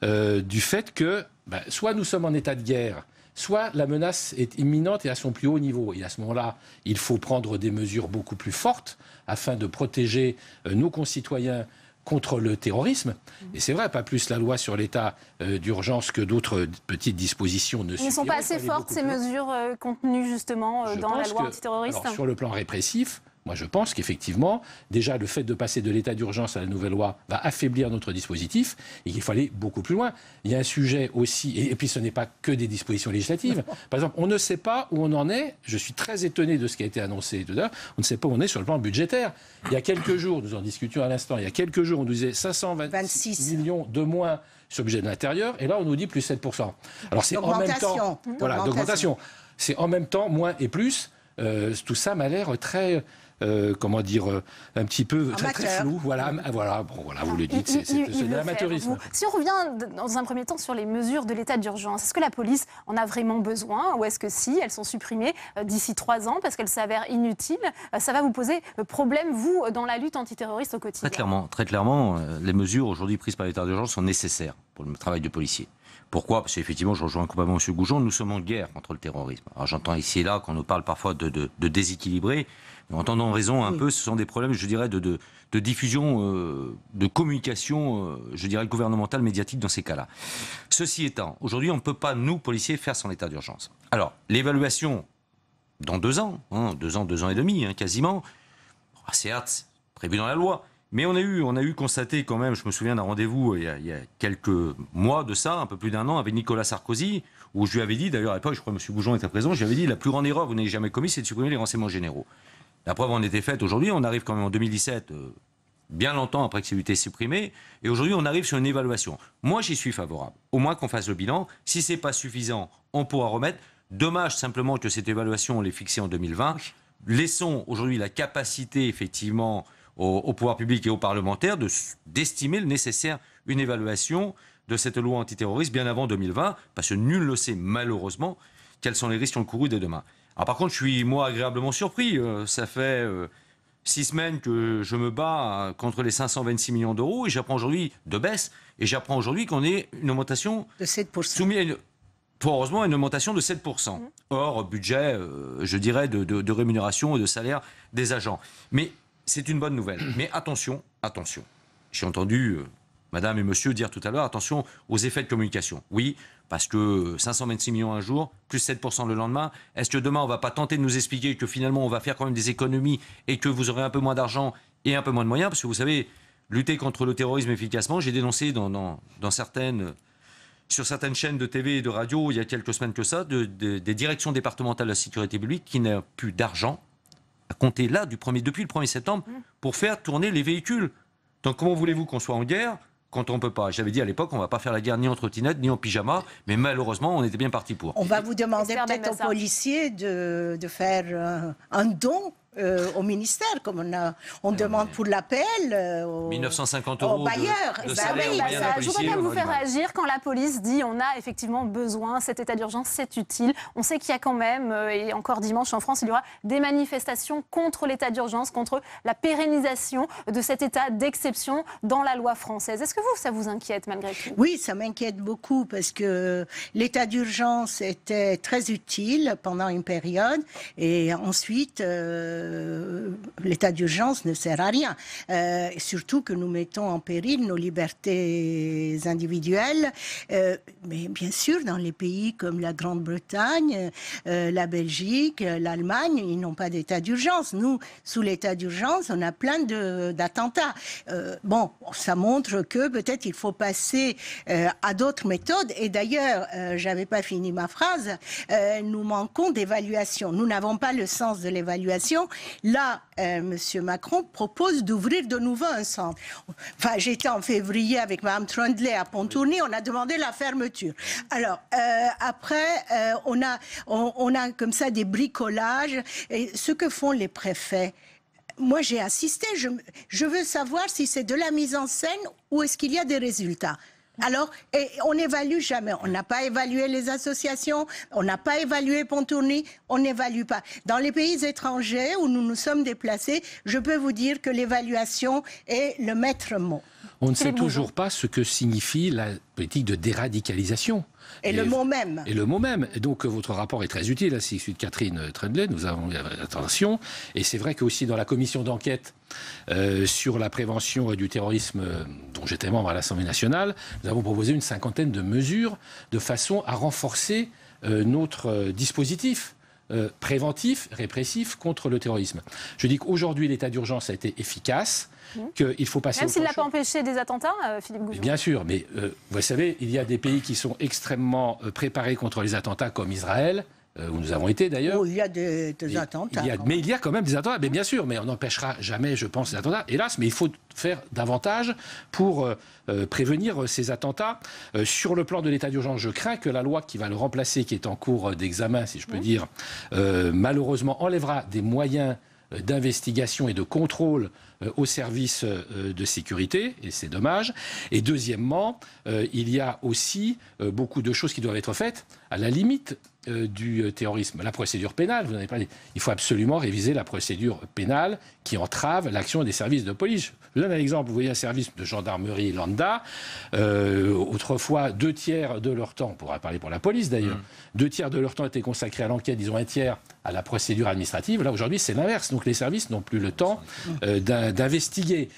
du fait que soit nous sommes en état de guerre, soit la menace est imminente et à son plus haut niveau. Et à ce moment-là, il faut prendre des mesures beaucoup plus fortes afin de protéger nos concitoyens contre le terrorisme. Et c'est vrai, pas plus la loi sur l'état d'urgence que d'autres petites dispositions ne suffisent. Ne sont pas assez fortes ces mesures contenues justement dans la loi antiterroriste. Sur le plan répressif, moi, je pense qu'effectivement, déjà, le fait de passer de l'état d'urgence à la nouvelle loi va affaiblir notre dispositif et qu'il faut aller beaucoup plus loin. Il y a un sujet aussi, et puis ce n'est pas que des dispositions législatives. Par exemple, on ne sait pas où on en est. Je suis très étonné de ce qui a été annoncé tout à l'heure. On ne sait pas où on est sur le plan budgétaire. Il y a quelques jours, nous en discutions à l'instant, il y a quelques jours, on nous disait 526 millions de moins sur le budget de l'intérieur, et là, on nous dit plus 7%. Alors, c'est en même temps... Voilà, d'augmentation. C'est en même temps moins et plus. Tout ça m'a l'air très... un petit peu très flou. Voilà, vous le dites, c'est de l'amateurisme. Si on revient dans un premier temps sur les mesures de l'état d'urgence, est-ce que la police en a vraiment besoin ou est-ce que si elles sont supprimées d'ici 3 ans parce qu'elles s'avèrent inutiles, ça va vous poser problème, vous, dans la lutte antiterroriste au quotidien ? Très clairement, les mesures aujourd'hui prises par l'état d'urgence sont nécessaires pour le travail de policier. Pourquoi ? Parce qu'effectivement, je rejoins complètement M. Goujon, nous sommes en guerre contre le terrorisme. Alors j'entends ici et là qu'on nous parle parfois de déséquilibrer. Entendons raison un peu, ce sont des problèmes, je dirais, de diffusion, de communication, je dirais, gouvernementale, médiatique dans ces cas-là. Ceci étant, aujourd'hui, on ne peut pas, nous, policiers, faire sans état d'urgence. Alors, l'évaluation, dans 2 ans, 2 ans et demi, quasiment, certes, prévu dans la loi, mais on a eu constaté quand même, je me souviens d'un rendez-vous il y a quelques mois de ça, un peu plus d'1 an, avec Nicolas Sarkozy, où je lui avais dit, d'ailleurs à l'époque, je crois que M. Goujon était présent, je lui avais dit, la plus grande erreur que vous n'ayez jamais commise, c'est de supprimer les renseignements généraux. La preuve en était faite aujourd'hui, on arrive quand même en 2017, bien longtemps après que ça ait été supprimé. Et aujourd'hui, on arrive sur une évaluation. Moi, j'y suis favorable. Au moins qu'on fasse le bilan. Si ce n'est pas suffisant, on pourra remettre. Dommage simplement que cette évaluation, on l'ait fixée en 2020. Laissons aujourd'hui la capacité, effectivement, au pouvoir public et aux parlementaires d'estimer le nécessaire une évaluation de cette loi antiterroriste bien avant 2020, parce que nul ne sait malheureusement quels sont les risques qui ont couru dès demain. Alors par contre, je suis moi agréablement surpris. Ça fait 6 semaines que je me bats contre les 526 millions d'euros et j'apprends aujourd'hui de baisse et j'apprends aujourd'hui qu'on ait une augmentation de 7%. Soumis à heureusement, une augmentation de 7%. Hors budget, je dirais, de rémunération et de salaire des agents. Mais c'est une bonne nouvelle. Mais attention, attention. J'ai entendu madame et monsieur dire tout à l'heure, attention aux effets de communication. Oui, parce que 526 millions un jour, plus 7% le lendemain. Est-ce que demain, on ne va pas tenter de nous expliquer que finalement, on va faire quand même des économies et que vous aurez un peu moins d'argent et un peu moins de moyens? Parce que vous savez, lutter contre le terrorisme efficacement, j'ai dénoncé sur certaines chaînes de TV et de radio, il y a quelques semaines que ça, des directions départementales de la sécurité publique qui n'ont plus d'argent à compter là, depuis le 1er septembre, pour faire tourner les véhicules. Donc comment voulez-vous qu'on soit en guerre quand on ne peut pas? J'avais dit à l'époque, on ne va pas faire la guerre ni en trottinette, ni en pyjama, mais malheureusement, on était bien parti pour. On va vous demander peut-être aux policiers de faire un don au ministère, comme on demande pour l'APL, 1950 euros aux bailleurs. de salaire Je voudrais bien vous faire réagir quand la police dit on a effectivement besoin, cet état d'urgence c'est utile. On sait qu'il y a quand même, et encore dimanche en France, il y aura des manifestations contre l'état d'urgence, contre la pérennisation de cet état d'exception dans la loi française. Est-ce que ça vous inquiète malgré tout? Oui, ça m'inquiète beaucoup parce que l'état d'urgence était très utile pendant une période et ensuite l'état d'urgence ne sert à rien. Surtout que nous mettons en péril nos libertés individuelles. Mais bien sûr, dans les pays comme la Grande-Bretagne, la Belgique, l'Allemagne, ils n'ont pas d'état d'urgence. Nous, sous l'état d'urgence, on a plein d'attentats. Bon, ça montre que peut-être il faut passer à d'autres méthodes. Et d'ailleurs, j'avais pas fini ma phrase, nous manquons d'évaluation. Nous n'avons pas le sens de l'évaluation. Là, M. Macron propose d'ouvrir de nouveau un centre. Enfin, j'étais en février avec Mme Trundley à Pontourny, on a demandé la fermeture. Alors, après, on a comme ça des bricolages. Et ce que font les préfets, moi j'ai assisté, je veux savoir si c'est de la mise en scène ou est-ce qu'il y a des résultats. Alors, on n'évalue jamais. On n'a pas évalué les associations, on n'a pas évalué Pontourny, on n'évalue pas. Dans les pays étrangers où nous nous sommes déplacés, je peux vous dire que l'évaluation est le maître mot. On ne sait toujours pas ce que signifie la politique de déradicalisation. Et le mot même. Et le mot même. Et donc, votre rapport est très utile. C'est celui de Catherine Trundley. Nous avons eu attention. Et c'est vrai qu'aussi dans la commission d'enquête sur la prévention du terrorisme, dont j'étais membre à l'Assemblée nationale, nous avons proposé une 50aine de mesures de façon à renforcer notre dispositif préventif, répressif contre le terrorisme. Je dis qu'aujourd'hui, l'état d'urgence a été efficace, qu'il faut passer... Même s'il n'a pas empêché des attentats, Philippe Goujon. Bien sûr, mais vous savez, il y a des pays qui sont extrêmement préparés contre les attentats, comme Israël, où nous avons été d'ailleurs. Oh, il y a des attentats. Mais il y a quand même des attentats, mais bien sûr, mais on n'empêchera jamais, je pense, les attentats, hélas, mais il faut faire davantage pour prévenir ces attentats. Sur le plan de l'état d'urgence, je crains que la loi qui va le remplacer, qui est en cours d'examen, si je peux dire, malheureusement enlèvera des moyens d'investigation et de contrôle aux services de sécurité, et c'est dommage. Et deuxièmement, il y a aussi beaucoup de choses qui doivent être faites à la limite du terrorisme. La procédure pénale, vous en avez parlé. Il faut absolument réviser la procédure pénale qui entrave l'action des services de police. Je vous donne un exemple. Vous voyez un service de gendarmerie lambda. Autrefois, 2/3 de leur temps, on pourra parler pour la police d'ailleurs, 2/3 de leur temps étaient consacrés à l'enquête, disons 1/3 à la procédure administrative. Là, aujourd'hui, c'est l'inverse. Donc les services n'ont plus le temps d'investiguer.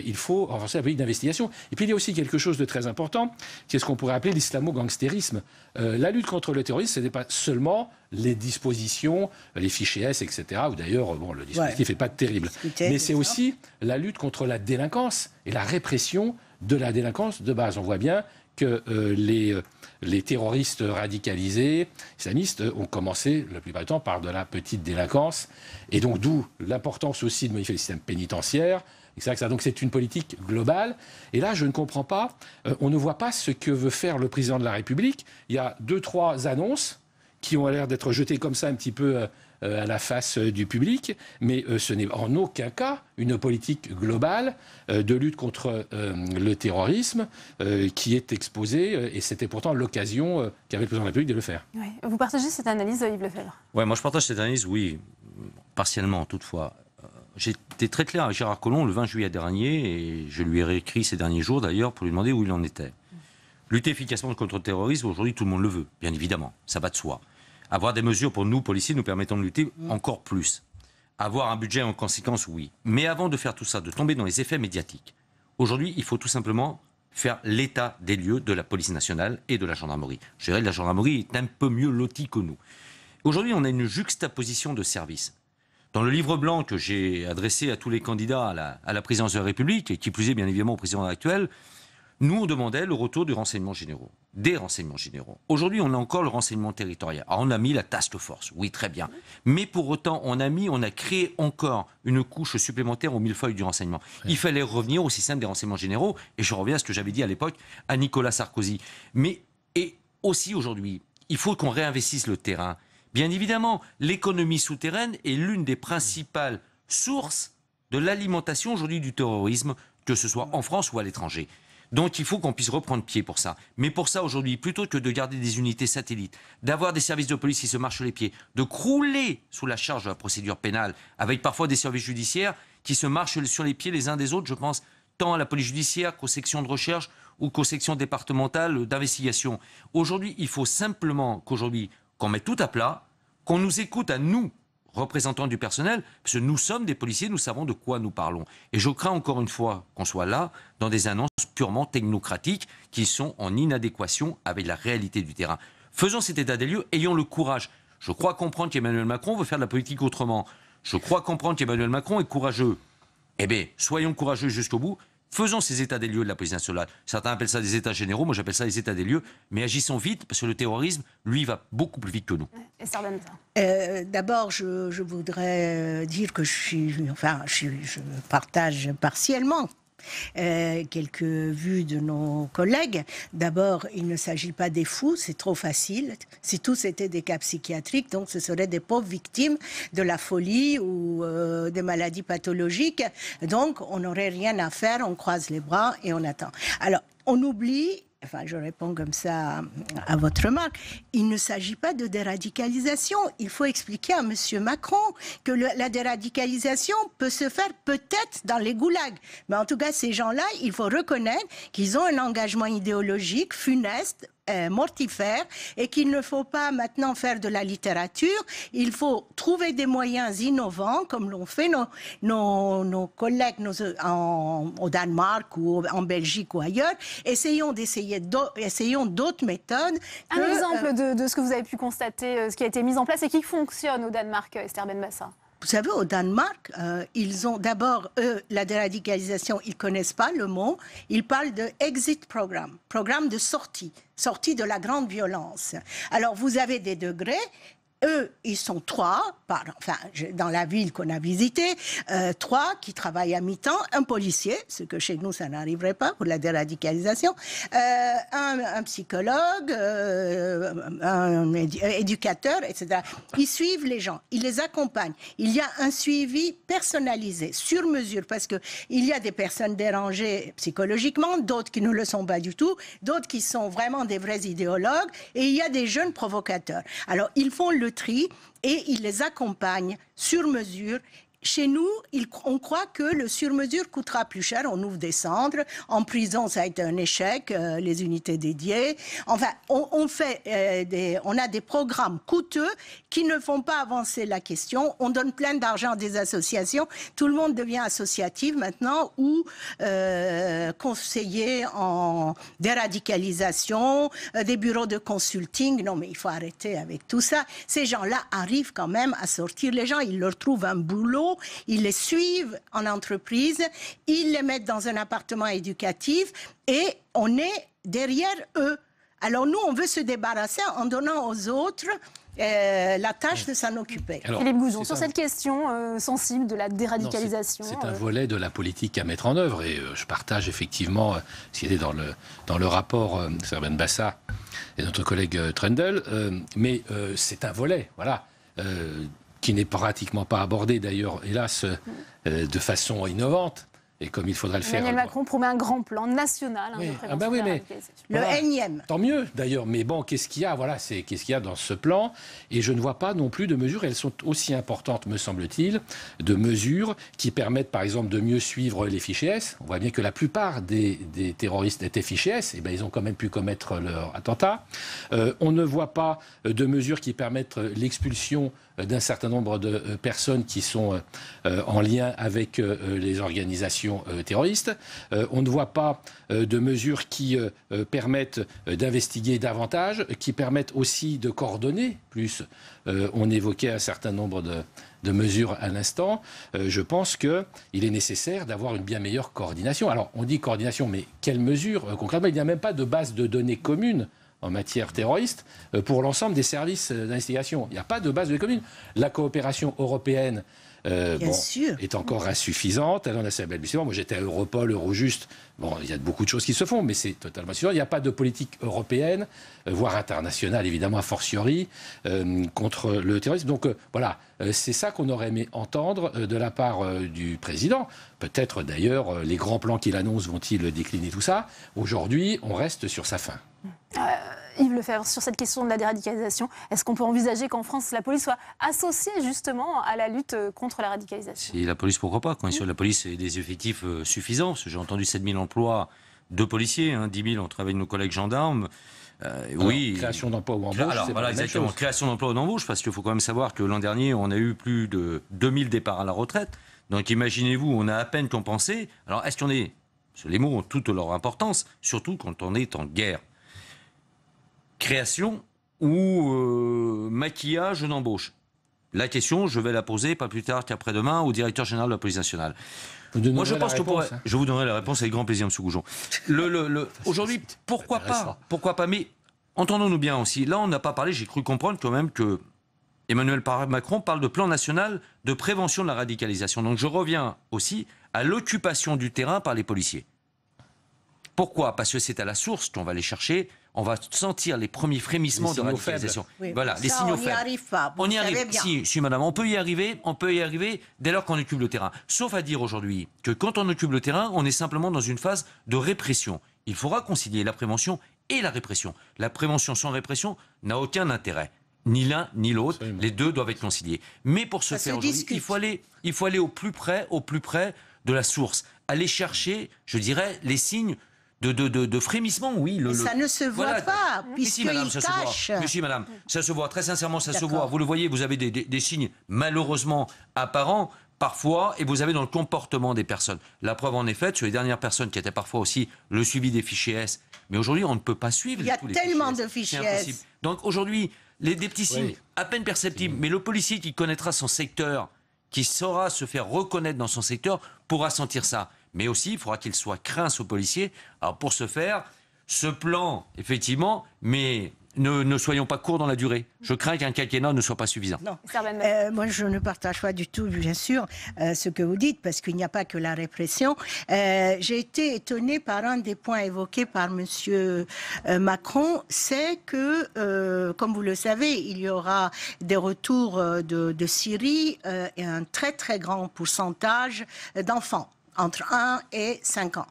Il faut renforcer la politique d'investigation. Et puis il y a aussi quelque chose de très important, qui est ce qu'on pourrait appeler l'islamo-gangstérisme. La lutte contre le terrorisme, ce n'est pas seulement les dispositions, les fichiers S, etc., où d'ailleurs, bon, le dispositif n'est pas terrible. Mais c'est aussi la lutte contre la délinquance et la répression de la délinquance de base. On voit bien que les terroristes radicalisés, islamistes, ont commencé, la plupart du temps, par de la petite délinquance. Et donc, d'où l'importance aussi de modifier le système pénitentiaire, etc. Donc c'est une politique globale. Et là, je ne comprends pas, on ne voit pas ce que veut faire le président de la République. Il y a 2-3 annonces qui ont l'air d'être jetées comme ça un petit peu à la face du public, mais ce n'est en aucun cas une politique globale de lutte contre le terrorisme qui est exposée, et c'était pourtant l'occasion qu'avait le président de la République de le faire. Oui. Vous partagez cette analyse, Yves Lefebvre? Ouais, moi je partage cette analyse, oui, partiellement toutefois. J'étais très clair avec Gérard Collomb le 20 juillet dernier, et je lui ai réécrit ces derniers jours d'ailleurs pour lui demander où il en était. Lutter efficacement contre le terrorisme, aujourd'hui tout le monde le veut, bien évidemment, ça va de soi. Avoir des mesures pour nous, policiers, nous permettant de lutter encore plus. Avoir un budget en conséquence, oui. Mais avant de faire tout ça, de tomber dans les effets médiatiques, aujourd'hui, il faut tout simplement faire l'état des lieux de la police nationale et de la gendarmerie. Je dirais que la gendarmerie est un peu mieux lotie que nous. Aujourd'hui, on a une juxtaposition de services. Dans le livre blanc que j'ai adressé à tous les candidats à la présidence de la République, et qui plus est bien évidemment au président actuel, nous, on demandait le retour du renseignement généraux, des renseignements généraux. Aujourd'hui, on a encore le renseignement territorial. Alors, on a mis la task force, oui, très bien. Mais pour autant, on a créé encore une couche supplémentaire au millefeuille du renseignement. Il fallait revenir au système des renseignements généraux, et je reviens à ce que j'avais dit à l'époque à Nicolas Sarkozy. Mais, et aussi aujourd'hui, il faut qu'on réinvestisse le terrain. Bien évidemment, l'économie souterraine est l'une des principales sources de l'alimentation aujourd'hui du terrorisme, que ce soit en France ou à l'étranger. Donc il faut qu'on puisse reprendre pied pour ça. Mais pour ça, aujourd'hui, plutôt que de garder des unités satellites, d'avoir des services de police qui se marchent les pieds, de crouler sous la charge de la procédure pénale, avec parfois des services judiciaires qui se marchent sur les pieds les uns des autres, je pense tant à la police judiciaire qu'aux sections de recherche ou qu'aux sections départementales d'investigation. Aujourd'hui, il faut simplement qu'on mette tout à plat, qu'on nous écoute à nous, représentants du personnel, parce que nous sommes des policiers, nous savons de quoi nous parlons. Et je crains encore une fois qu'on soit là dans des annonces purement technocratiques qui sont en inadéquation avec la réalité du terrain. Faisons cet état des lieux, ayons le courage. Je crois comprendre qu'Emmanuel Macron veut faire de la politique autrement. Je crois comprendre qu'Emmanuel Macron est courageux. Eh bien, soyons courageux jusqu'au bout. Faisons ces états des lieux de la police nationale. Certains appellent ça des états généraux, moi j'appelle ça des états des lieux. Mais agissons vite, parce que le terrorisme, lui, va beaucoup plus vite que nous. D'abord, je voudrais dire que je partage partiellement quelques vues de nos collègues. D'abord, il ne s'agit pas des fous, c'est trop facile. Si tous étaient des cas psychiatriques, donc ce seraient des pauvres victimes de la folie ou des maladies pathologiques. Donc, on n'aurait rien à faire, on croise les bras et on attend. Alors, on oublie... Enfin, je réponds comme ça à votre remarque. Il ne s'agit pas de déradicalisation. Il faut expliquer à M. Macron que la déradicalisation peut se faire peut-être dans les goulags. Mais en tout cas, ces gens-là, il faut reconnaître qu'ils ont un engagement idéologique funeste, mortifère, et qu'il ne faut pas maintenant faire de la littérature. Il faut trouver des moyens innovants, comme l'ont fait nos collègues au Danemark ou en Belgique ou ailleurs. Essayons d'autres méthodes. Un exemple de ce que vous avez pu constater, ce qui a été mis en place et qui fonctionne au Danemark, Esther Benbassa. Vous savez, au Danemark, ils ont d'abord, la déradicalisation, ils ne connaissent pas le mot. Ils parlent de exit programme, programme de sortie de la grande violence. Alors, vous avez des degrés. Eux, ils sont 3, dans la ville qu'on a visitée, 3 qui travaillent à mi-temps, un policier, ce que chez nous, ça n'arriverait pas pour la déradicalisation, un psychologue, un éducateur, etc. Ils suivent les gens, ils les accompagnent. Il y a un suivi personnalisé, sur mesure, parce qu'il y a des personnes dérangées psychologiquement, d'autres qui ne le sont pas du tout, d'autres qui sont vraiment des vrais idéologues, et il y a des jeunes provocateurs. Alors, ils font le tri et ils les accompagnent sur mesure. Chez nous, on croit que le sur-mesure coûtera plus cher. On ouvre des centres. En prison, ça a été un échec, les unités dédiées. Enfin, on a des programmes coûteux qui ne font pas avancer la question. On donne plein d'argent à des associations. Tout le monde devient associatif maintenant ou conseiller en déradicalisation, des bureaux de consulting. Non, mais il faut arrêter avec tout ça. Ces gens-là arrivent quand même à sortir les gens. Ils leur trouvent un boulot. Ils les suivent en entreprise, ils les mettent dans un appartement éducatif et on est derrière eux. Alors nous, on veut se débarrasser en donnant aux autres la tâche de s'en occuper. Alors, Philippe Goujon, sur cette question sensible de la déradicalisation. C'est un volet de la politique à mettre en œuvre et je partage effectivement ce qui était dans le rapport Serben Bassa et notre collègue Trendel, mais c'est un volet, voilà, qui n'est pratiquement pas abordé d'ailleurs, hélas, de façon innovante. Et comme il faudrait le faire. Emmanuel Macron promet un grand plan national. Oui. De prévention de la radicalisation. Le énième. Tant mieux d'ailleurs, mais bon, qu'est-ce qu'il y a? Voilà, qu'est-ce qu'il y a dans ce plan? Et je ne vois pas non plus de mesures, elles sont aussi importantes, me semble-t-il, de mesures qui permettent par exemple de mieux suivre les fichiers S. On voit bien que la plupart des terroristes étaient fichiers S, et ben, ils ont quand même pu commettre leur attentat. On ne voit pas de mesures qui permettent l'expulsion d'un certain nombre de personnes qui sont en lien avec les organisations terroristes. On ne voit pas de mesures qui permettent d'investiguer davantage, qui permettent aussi de coordonner plus. On évoquait un certain nombre de mesures à l'instant. Je pense qu'il est nécessaire d'avoir une bien meilleure coordination. Alors, on dit coordination, mais quelles mesures concrètement? Il n'y a même pas de base de données commune en matière terroriste pour l'ensemble des services d'investigation. Il n'y a pas de base de données commune. La coopération européenne est encore insuffisante. Elle en a ses balbutiements. Moi, j'étais à Europol, Eurojust. Bon, il y a beaucoup de choses qui se font, mais c'est totalement insuffisant. Il n'y a pas de politique européenne, voire internationale, évidemment, a fortiori, contre le terrorisme. Donc, voilà, c'est ça qu'on aurait aimé entendre de la part du président. Peut-être, d'ailleurs, les grands plans qu'il annonce vont-ils décliner tout ça. Aujourd'hui, on reste sur sa faim. Yves Lefebvre, sur cette question de la déradicalisation, est-ce qu'on peut envisager qu'en France, la police soit associée justement à la lutte contre la radicalisation? Si la police, pourquoi pas? Quand la police a des effectifs suffisants, parce que j'ai entendu 7 000 emplois de policiers, 10 000 on travaille nos collègues gendarmes. Oui. Création d'emplois ou embauche. Alors, voilà, exactement. Création d'emplois ou d'embauche, parce qu'il faut quand même savoir que l'an dernier, on a eu plus de 2000 départs à la retraite. Donc imaginez-vous, on a à peine compensé. Alors est-ce qu'on est... Parce que les mots ont toute leur importance, surtout quand on est en guerre. Création ou maquillage d'embauche? La question, je vais la poser pas plus tard qu'après-demain au directeur général de la police nationale. Moi, je pense que je vous donnerai la réponse avec grand plaisir, M. Goujon. Aujourd'hui, pourquoi pas? Pourquoi pas? Mais entendons-nous bien aussi. Là, on n'a pas parlé, j'ai cru comprendre quand même que Emmanuel Macron parle de plan national de prévention de la radicalisation. Donc je reviens aussi à l'occupation du terrain par les policiers. Pourquoi? Parce que c'est à la source qu'on va les chercher. On va sentir les premiers frémissements de radicalisation. Oui, voilà, les signaux faibles. On n'y arrive pas. On y arrive. Si, madame, on peut y arriver dès lors qu'on occupe le terrain. Sauf à dire aujourd'hui que quand on occupe le terrain, on est simplement dans une phase de répression. Il faudra concilier la prévention et la répression. La prévention sans répression n'a aucun intérêt. Ni l'un ni l'autre. Les deux doivent être conciliés. Mais pour ce faire aujourd'hui, il faut aller au plus près de la source. Aller chercher, je dirais, les signes de frémissement, oui. Ça ne se voit pas, puisqu'il cache. Mais si, madame, ça se voit, très sincèrement, ça se voit. Vous le voyez, vous avez des signes malheureusement apparents, parfois, et vous avez dans le comportement des personnes. La preuve en est faite sur les dernières personnes qui étaient parfois aussi le suivi des fichiers S. Mais aujourd'hui, on ne peut pas suivre. Il y a tellement de fichiers S. Donc aujourd'hui, des petits signes à peine perceptibles, mais le policier qui connaîtra son secteur, qui saura se faire reconnaître dans son secteur, pourra sentir ça. Mais aussi, il faudra qu'il soit craint, ce policier. Alors pour ce faire, ce plan, effectivement, mais ne soyons pas courts dans la durée. Je crains qu'un quinquennat ne soit pas suffisant. Non. Moi, je ne partage pas du tout, bien sûr, ce que vous dites, parce qu'il n'y a pas que la répression. J'ai été étonnée par un des points évoqués par M. Macron, c'est que, comme vous le savez, il y aura des retours de Syrie et un très très grand pourcentage d'enfants entre 1 et 5 ans.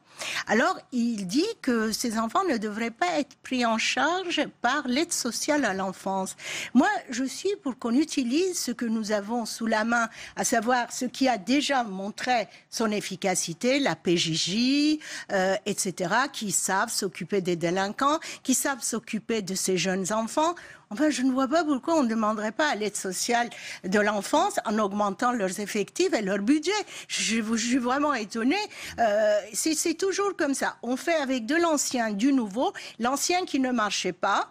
Alors, il dit que ces enfants ne devraient pas être pris en charge par l'aide sociale à l'enfance. Moi, je suis pour qu'on utilise ce que nous avons sous la main, à savoir ce qui a déjà montré son efficacité, la PJJ, etc., qui savent s'occuper des délinquants, qui savent s'occuper de ces jeunes enfants. Enfin, je ne vois pas pourquoi on ne demanderait pas à l'aide sociale de l'enfance en augmentant leurs effectifs et leur budget. Je suis vraiment étonnée. C'est toujours comme ça. On fait avec de l'ancien, du nouveau. L'ancien qui ne marchait pas,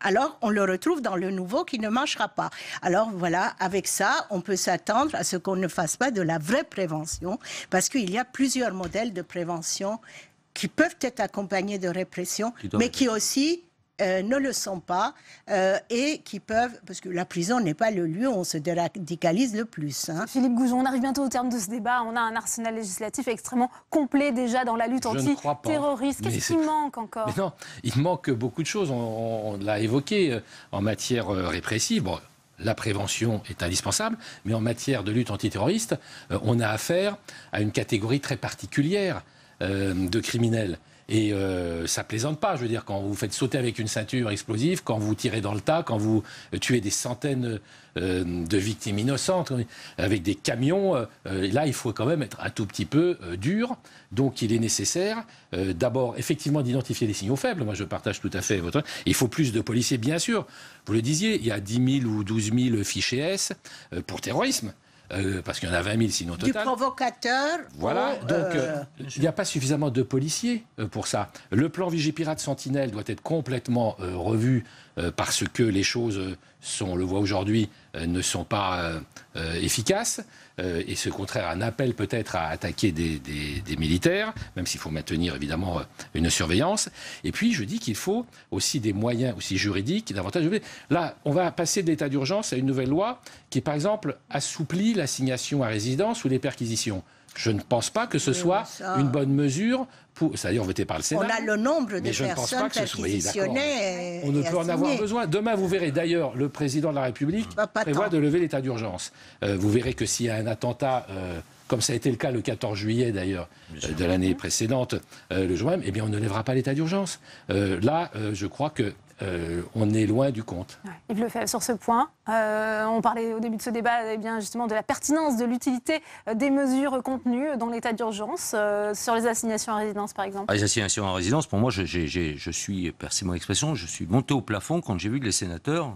alors on le retrouve dans le nouveau qui ne marchera pas. Alors voilà, avec ça, on peut s'attendre à ce qu'on ne fasse pas de la vraie prévention, parce qu'il y a plusieurs modèles de prévention qui peuvent être accompagnés de répression, mais qui aussi ne le sont pas et qui peuvent, parce que la prison n'est pas le lieu où on se déradicalise le plus. Hein. Philippe Goujon, on arrive bientôt au terme de ce débat. On a un arsenal législatif extrêmement complet déjà dans la lutte anti-terroriste. Qu'est-ce qui manque encore? Mais non, il manque beaucoup de choses. On l'a évoqué en matière répressive. Bon, la prévention est indispensable, mais en matière de lutte antiterroriste, on a affaire à une catégorie très particulière de criminels. Et ça plaisante pas, je veux dire, quand vous faites sauter avec une ceinture explosive, quand vous tirez dans le tas, quand vous tuez des centaines de victimes innocentes, avec des camions, là, il faut quand même être un tout petit peu dur. Donc, il est nécessaire, d'abord, effectivement, d'identifier les signaux faibles. Moi, je partage tout à fait votre... Il faut plus de policiers, bien sûr. Vous le disiez, il y a 10 000 ou 12 000 fichiers S pour terrorisme. Parce qu'il y en a 20 000 sinon total. Du provocateur. Voilà, donc il n'y a pas suffisamment de policiers pour ça. Le plan Vigipirate Sentinelle doit être complètement revu parce que les choses, on le voit aujourd'hui, ne sont pas efficaces. Et c'est au contraire un appel peut-être à attaquer des militaires, même s'il faut maintenir évidemment une surveillance. Et puis je dis qu'il faut aussi des moyens aussi juridiques, davantage. Là, on va passer de l'état d'urgence à une nouvelle loi qui, par exemple, assouplit l'assignation à résidence ou les perquisitions. Je ne pense pas que ce soit une bonne mesure. C'est-à-dire votée par le Sénat. On a le nombre de personnes perquisitionnées. On ne peut en avoir besoin. Demain, vous verrez d'ailleurs, le président de la République prévoit de lever l'état d'urgence. Vous verrez que s'il y a un attentat, comme ça a été le cas le 14 juillet d'ailleurs, de l'année précédente, le jour même, eh bien on ne lèvera pas l'état d'urgence. Là, je crois que on est loin du compte. Ouais, Yves Lefebvre, sur ce point, on parlait au début de ce débat justement de la pertinence, de l'utilité des mesures contenues dans l'état d'urgence, sur les assignations à résidence par exemple. Les assignations à résidence, pour moi, je suis, percez mon expression, je suis monté au plafond quand j'ai vu que les sénateurs,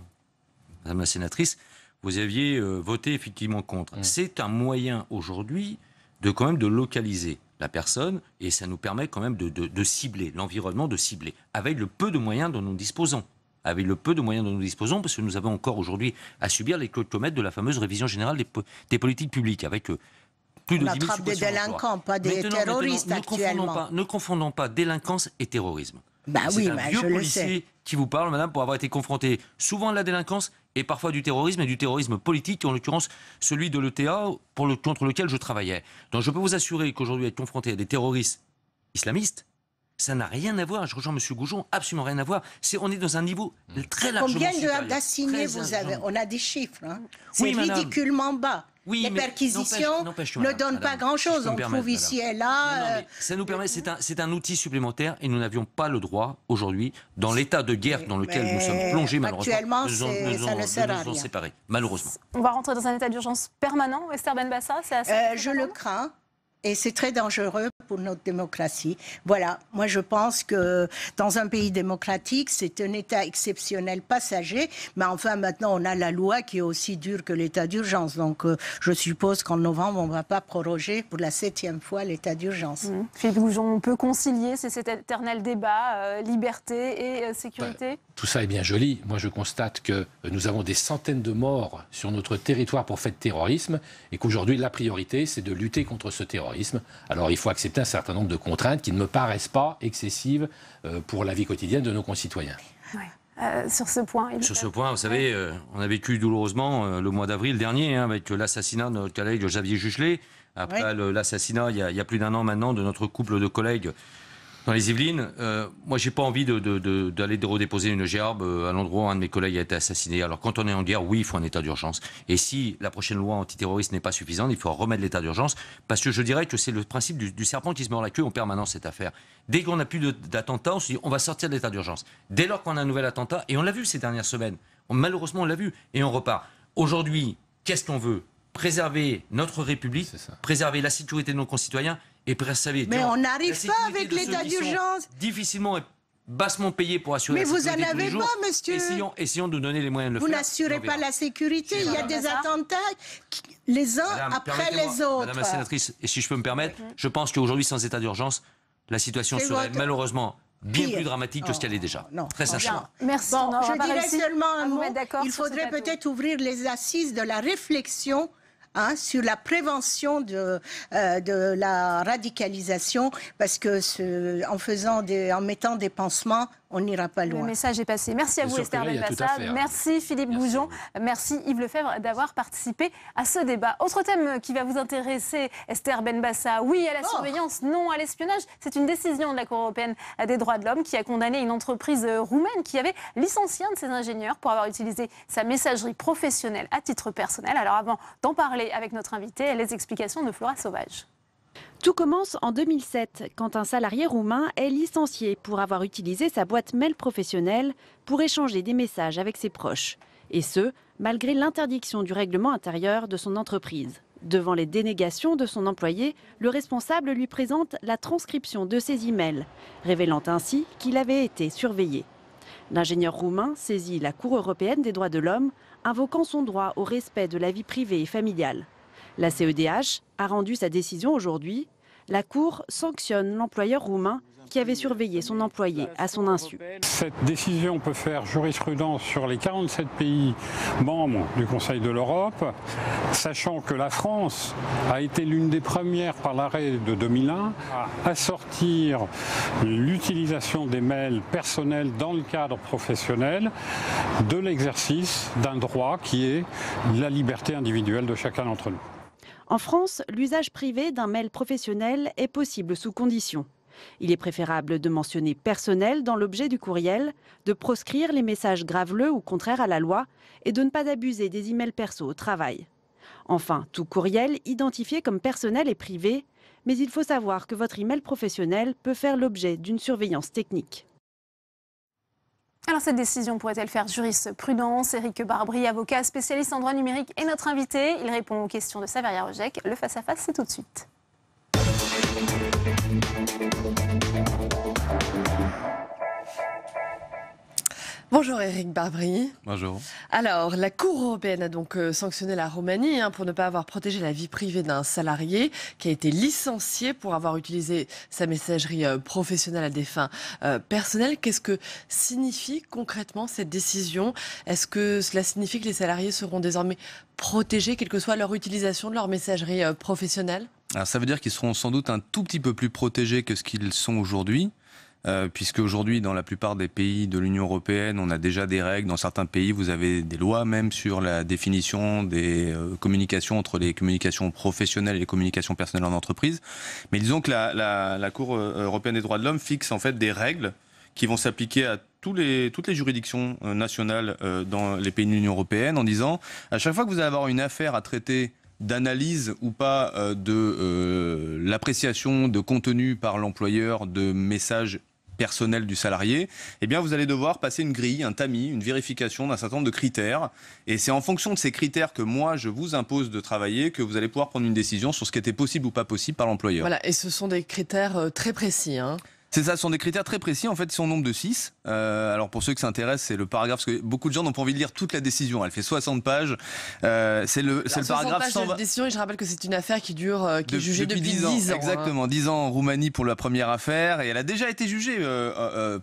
Madame la sénatrice, vous aviez voté effectivement contre. C'est un moyen aujourd'hui de quand même de localiser la personne, et ça nous permet quand même de cibler l'environnement, de cibler, avec le peu de moyens dont nous disposons. Avec le peu de moyens dont nous disposons, parce que nous avons encore aujourd'hui à subir les kilomètres de la fameuse révision générale des politiques publiques, avec plus de 10 000 suppressions d'emplois. On attrape des délinquants, pas des terroristes actuellement. Ne confondons pas délinquance et terrorisme. Bah oui, c'est un vieux policier qui vous parle, madame, pour avoir été confronté souvent à la délinquance et parfois du terrorisme, et du terrorisme politique, en l'occurrence celui de l'ETA contre lequel je travaillais. Donc je peux vous assurer qu'aujourd'hui être confronté à des terroristes islamistes, ça n'a rien à voir, je rejoins M. Goujon, absolument rien à voir. On est dans un niveau très largement supérieur. Combien d'assignés vous avez? On a des chiffres. Hein. C'est ridiculement bas. Oui, les perquisitions ne donnent pas grand-chose. On trouve ici et là... ça nous permet, c'est un outil supplémentaire et nous n'avions pas le droit aujourd'hui, dans l'état de guerre dans lequel nous sommes plongés malheureusement, ça ne sert à rien. Séparés, malheureusement. On va rentrer dans un état d'urgence permanent, Esther Benbassa, c'est assez je le crains. Et c'est très dangereux pour notre démocratie. Voilà, moi je pense que dans un pays démocratique, c'est un état exceptionnel passager, mais enfin maintenant on a la loi qui est aussi dure que l'état d'urgence. Donc je suppose qu'en novembre, on ne va pas proroger pour la 7e fois l'état d'urgence. Philippe Goujon, on peut concilier cet éternel débat, liberté et sécurité? Tout ça est bien joli. Moi je constate que nous avons des centaines de morts sur notre territoire pour fait de terrorisme et qu'aujourd'hui la priorité c'est de lutter contre ce terrorisme. Alors il faut accepter un certain nombre de contraintes qui ne me paraissent pas excessives pour la vie quotidienne de nos concitoyens. Ouais. Sur ce point, vous savez, on a vécu douloureusement le mois d'avril dernier avec l'assassinat de notre collègue Xavier Juchelet. Après l'assassinat, il y a plus d'un an maintenant, de notre couple de collègues dans les Yvelines. Moi, j'ai pas envie d'aller redéposer une gerbe à l'endroit où un de mes collègues a été assassiné. Alors, quand on est en guerre, oui, il faut un état d'urgence. Et si la prochaine loi antiterroriste n'est pas suffisante, il faut remettre l'état d'urgence. Parce que je dirais que c'est le principe du serpent qui se mord la queue en permanence, cette affaire. Dès qu'on n'a plus d'attentat, on se dit on va sortir de l'état d'urgence. Dès lors qu'on a un nouvel attentat, et on l'a vu ces dernières semaines, malheureusement, on l'a vu, et on repart. Aujourd'hui, qu'est-ce qu'on veut? Préserver notre République, préserver la sécurité de nos concitoyens et préserver... Mais on n'arrive pas avec l'état d'urgence. Difficilement et bassement payés pour assurer la sécurité. Mais vous en avez pas, monsieur. Essayons de nous donner les moyens de le faire. Vous n'assurez pas la sécurité. Il y a des attentats les uns après les autres. Madame la sénatrice, et si je peux me permettre, je pense qu'aujourd'hui, sans état d'urgence, la situation serait malheureusement bien plus dramatique que ce qu'elle est déjà. Très sincèrement. Merci. Bon, je dirais seulement un mot. Il faudrait peut-être ouvrir les assises de la réflexion sur la prévention de la radicalisation, parce que en mettant des pansements, on n'ira pas loin. Le message est passé. Merci à vous Esther Benbassa, merci Philippe Goujon, merci Yves Lefebvre d'avoir participé à ce débat. Autre thème qui va vous intéresser, Esther Benbassa, oui à la surveillance, non à l'espionnage. C'est une décision de la Cour européenne des droits de l'homme qui a condamné une entreprise roumaine qui avait licencié un de ses ingénieurs pour avoir utilisé sa messagerie professionnelle à titre personnel. Alors avant d'en parler avec notre invité, les explications de Flora Sauvage. Tout commence en 2007, quand un salarié roumain est licencié pour avoir utilisé sa boîte mail professionnelle pour échanger des messages avec ses proches. Et ce, malgré l'interdiction du règlement intérieur de son entreprise. Devant les dénégations de son employé, le responsable lui présente la transcription de ses emails, révélant ainsi qu'il avait été surveillé. L'ingénieur roumain saisit la Cour européenne des droits de l'homme, invoquant son droit au respect de la vie privée et familiale. La CEDH a rendu sa décision aujourd'hui. La Cour sanctionne l'employeur roumain qui avait surveillé son employé à son insu. Cette décision peut faire jurisprudence sur les 47 pays membres du Conseil de l'Europe, sachant que la France a été l'une des premières par l'arrêt de 2001 à sortir l'utilisation des mails personnels dans le cadre professionnel de l'exercice d'un droit qui est la liberté individuelle de chacun d'entre nous. En France, l'usage privé d'un mail professionnel est possible sous conditions. Il est préférable de mentionner personnel dans l'objet du courriel, de proscrire les messages graveleux ou contraires à la loi et de ne pas abuser des emails perso au travail. Enfin, tout courriel identifié comme personnel est privé, mais il faut savoir que votre email professionnel peut faire l'objet d'une surveillance technique. Alors cette décision pourrait-elle faire jurisprudence? Éric Barbry, avocat spécialiste en droit numérique, est notre invité. Il répond aux questions de Saveria Rojek. Le face-à-face, c'est tout de suite. Bonjour Éric Barbry. Bonjour. Alors, la Cour européenne a donc sanctionné la Roumanie pour ne pas avoir protégé la vie privée d'un salarié qui a été licencié pour avoir utilisé sa messagerie professionnelle à des fins personnelles. Qu'est-ce que signifie concrètement cette décision? Est-ce que cela signifie que les salariés seront désormais protégés, quelle que soit leur utilisation de leur messagerie professionnelle? Alors, ça veut dire qu'ils seront sans doute un tout petit peu plus protégés que ce qu'ils sont aujourd'hui. Puisque aujourd'hui, dans la plupart des pays de l'Union européenne, on a déjà des règles. Dans certains pays, vous avez des lois même sur la définition des communications entre les communications professionnelles et les communications personnelles en entreprise. Mais disons que la Cour européenne des droits de l'homme fixe en fait des règles qui vont s'appliquer à toutes les juridictions nationales dans les pays de l'Union européenne en disant à chaque fois que vous allez avoir une affaire à traiter d'analyse ou pas de l'appréciation de contenu par l'employeur de messages personnel du salarié, eh bien vous allez devoir passer une grille, un tamis, une vérification d'un certain nombre de critères. Et c'est en fonction de ces critères que moi, je vous impose de travailler que vous allez pouvoir prendre une décision sur ce qui était possible ou pas possible par l'employeur. Voilà, et ce sont des critères très précis. C'est ça, ce sont des critères très précis. En fait, ils sont au nombre de 6. Alors, pour ceux qui s'intéressent, c'est le paragraphe, parce que beaucoup de gens n'ont pas envie de lire toute la décision. Elle fait 60 pages. C'est le paragraphe 120. De décision, et je rappelle que c'est une affaire qui est jugée depuis 10 ans. Exactement, 10 ans en Roumanie pour la première affaire. Et elle a déjà été jugée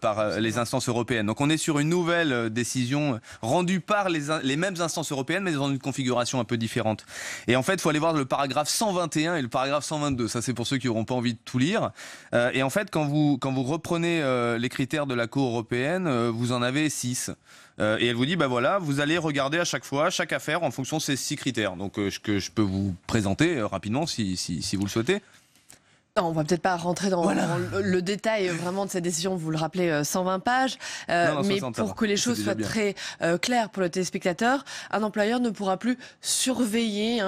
par les instances européennes. Donc, on est sur une nouvelle décision rendue par les mêmes instances européennes, mais dans une configuration un peu différente. Et en fait, il faut aller voir le paragraphe 121 et le paragraphe 122. Ça, c'est pour ceux qui n'auront pas envie de tout lire. Et en fait, quand vous reprenez les critères de la Cour européenne, vous en avez 6. Et elle vous dit, bah voilà, vous allez regarder à chaque fois, chaque affaire, en fonction de ces 6 critères. Donc, que je peux vous présenter rapidement si vous le souhaitez. Non, on va peut-être pas rentrer dans le détail vraiment de cette décision, vous le rappelez, 120 pages, mais pour que les choses soient très claires pour le téléspectateur, un employeur ne pourra plus surveiller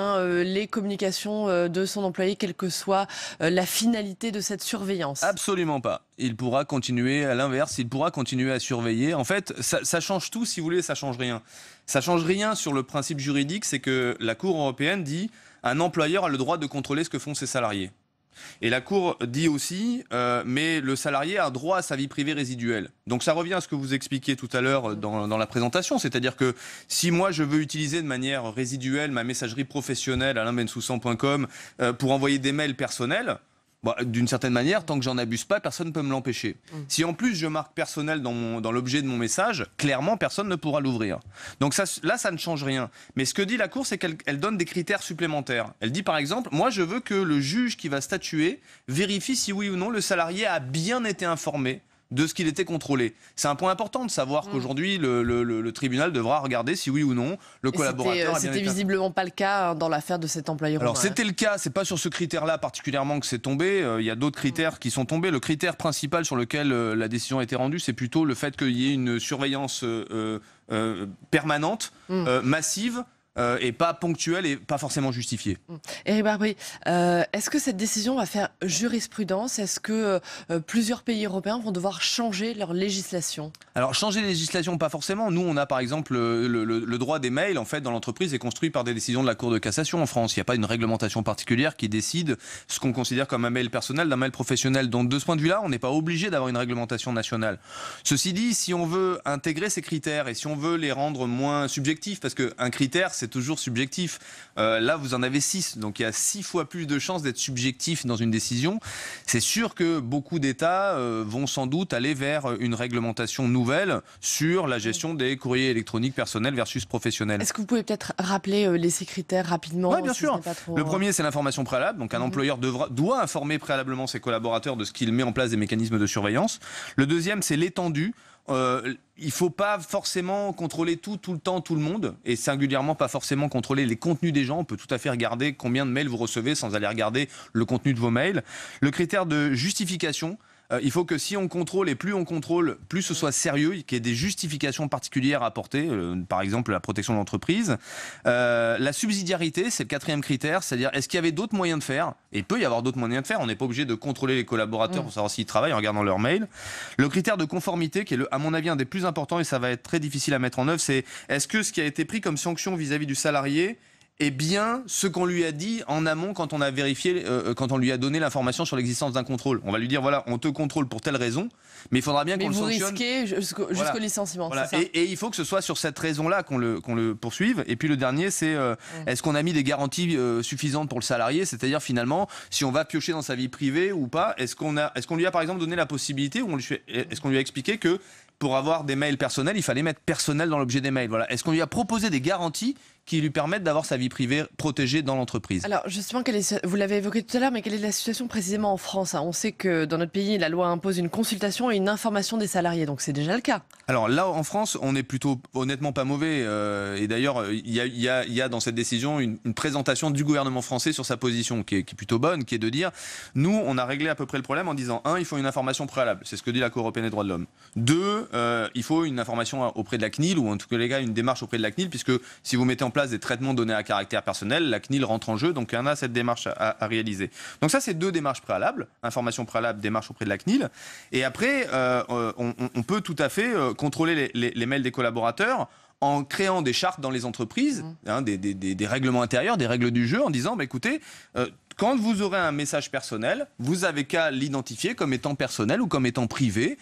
les communications de son employé, quelle que soit la finalité de cette surveillance. Absolument pas. Il pourra continuer, à l'inverse, il pourra continuer à surveiller. En fait, ça change tout, si vous voulez, ça change rien. Ça change rien sur le principe juridique, c'est que la Cour européenne dit un employeur a le droit de contrôler ce que font ses salariés. Et la Cour dit aussi, mais le salarié a droit à sa vie privée résiduelle. Donc ça revient à ce que vous expliquiez tout à l'heure dans la présentation, c'est-à-dire que si moi je veux utiliser de manière résiduelle ma messagerie professionnelle alainbensoussan.com pour envoyer des mails personnels, d'une certaine manière, tant que j'en abuse pas, personne ne peut me l'empêcher. Si en plus je marque personnel dans l'objet de mon message, clairement personne ne pourra l'ouvrir. Donc là, ça ne change rien. Mais ce que dit la Cour, c'est qu'elle donne des critères supplémentaires. Elle dit par exemple, moi je veux que le juge qui va statuer vérifie si oui ou non le salarié a bien été informé de ce qu'il était contrôlé. C'est un point important de savoir qu'aujourd'hui, le tribunal devra regarder si oui ou non le collaborateur a bien été... C'était visiblement pas le cas dans l'affaire de cet employé roumain. Alors c'était le cas, c'est pas sur ce critère-là particulièrement que c'est tombé, il y a d'autres critères qui sont tombés. Le critère principal sur lequel la décision a été rendue, c'est plutôt le fait qu'il y ait une surveillance permanente, massive, et pas ponctuelle et pas forcément justifiée. Éric Barbry, est-ce que cette décision va faire jurisprudence? Est-ce que plusieurs pays européens vont devoir changer leur législation? Alors changer les législations, pas forcément. Nous, on a par exemple le droit des mails en fait dans l'entreprise est construit par des décisions de la Cour de cassation en France. Il n'y a pas une réglementation particulière qui décide ce qu'on considère comme un mail personnel d'un mail professionnel. Donc de ce point de vue-là, on n'est pas obligé d'avoir une réglementation nationale. Ceci dit, si on veut intégrer ces critères et si on veut les rendre moins subjectifs, parce qu'un critère c'est toujours subjectif. Là, vous en avez 6, donc il y a 6 fois plus de chances d'être subjectif dans une décision. C'est sûr que beaucoup d'États vont sans doute aller vers une réglementation nouvelle sur la gestion des courriers électroniques personnels versus professionnels. Est-ce que vous pouvez peut-être rappeler les 6 critères rapidement? Oui, bien sûr. Le premier, c'est l'information préalable. Donc un employeur doit informer préalablement ses collaborateurs de ce qu'il met en place des mécanismes de surveillance. Le deuxième, c'est l'étendue. Il ne faut pas forcément contrôler tout le temps, tout le monde, et singulièrement pas forcément contrôler les contenus des gens. On peut tout à fait regarder combien de mails vous recevez sans aller regarder le contenu de vos mails. Le critère de justification. Il faut que si on contrôle, et plus on contrôle, plus ce soit sérieux, qu'il y ait des justifications particulières à apporter, par exemple la protection de l'entreprise. La subsidiarité, c'est le 4e critère, c'est-à-dire est-ce qu'il y avait d'autres moyens de faire? Et il peut y avoir d'autres moyens de faire, on n'est pas obligé de contrôler les collaborateurs pour savoir s'ils travaillent en regardant leurs mails. Le critère de conformité, qui est à mon avis un des plus importants, et ça va être très difficile à mettre en œuvre, c'est est-ce que ce qui a été pris comme sanction vis-à-vis du salarié est bien ce qu'on lui a dit en amont quand on a vérifié, quand on lui a donné l'information sur l'existence d'un contrôle. On va lui dire, voilà, on te contrôle pour telle raison, mais il faudra bien qu'on le sanctionne. Mais vous risquez jusqu'au licenciement, voilà. c'est ça? Et il faut que ce soit sur cette raison-là qu'on le poursuive. Et puis le dernier, c'est est-ce qu'on a mis des garanties suffisantes pour le salarié? C'est-à-dire finalement, si on va piocher dans sa vie privée ou pas, est-ce qu'on lui a par exemple donné la possibilité, ou est-ce qu'on lui a expliqué que pour avoir des mails personnels, il fallait mettre personnel dans l'objet des mails. Voilà. Est-ce qu'on lui a proposé des garanties qui lui permettent d'avoir sa vie privée protégée dans l'entreprise? Alors justement, vous l'avez évoqué tout à l'heure, mais quelle est la situation précisément en France? On sait que dans notre pays, la loi impose une consultation et une information des salariés, donc c'est déjà le cas. Alors là, en France, on est plutôt honnêtement pas mauvais. Et d'ailleurs, il y a dans cette décision une présentation du gouvernement français sur sa position qui est plutôt bonne, qui est de dire, nous, on a réglé à peu près le problème en disant, 1, il faut une information préalable, c'est ce que dit la Cour européenne des droits de l'homme. 2, il faut une information auprès de la CNIL, ou en tout cas les gars, une démarche auprès de la CNIL, puisque si vous mettez en place des traitements de données à caractère personnel, la CNIL rentre en jeu, donc il y en a cette démarche à réaliser. Donc ça, c'est 2 démarches préalables, information préalable, démarche auprès de la CNIL. Et après, on peut tout à fait contrôler les mails des collaborateurs en créant des chartes dans les entreprises, des règlements intérieurs, des règles du jeu, en disant, écoutez, quand vous aurez un message personnel, vous avez qu'à l'identifier comme étant personnel ou comme étant privé.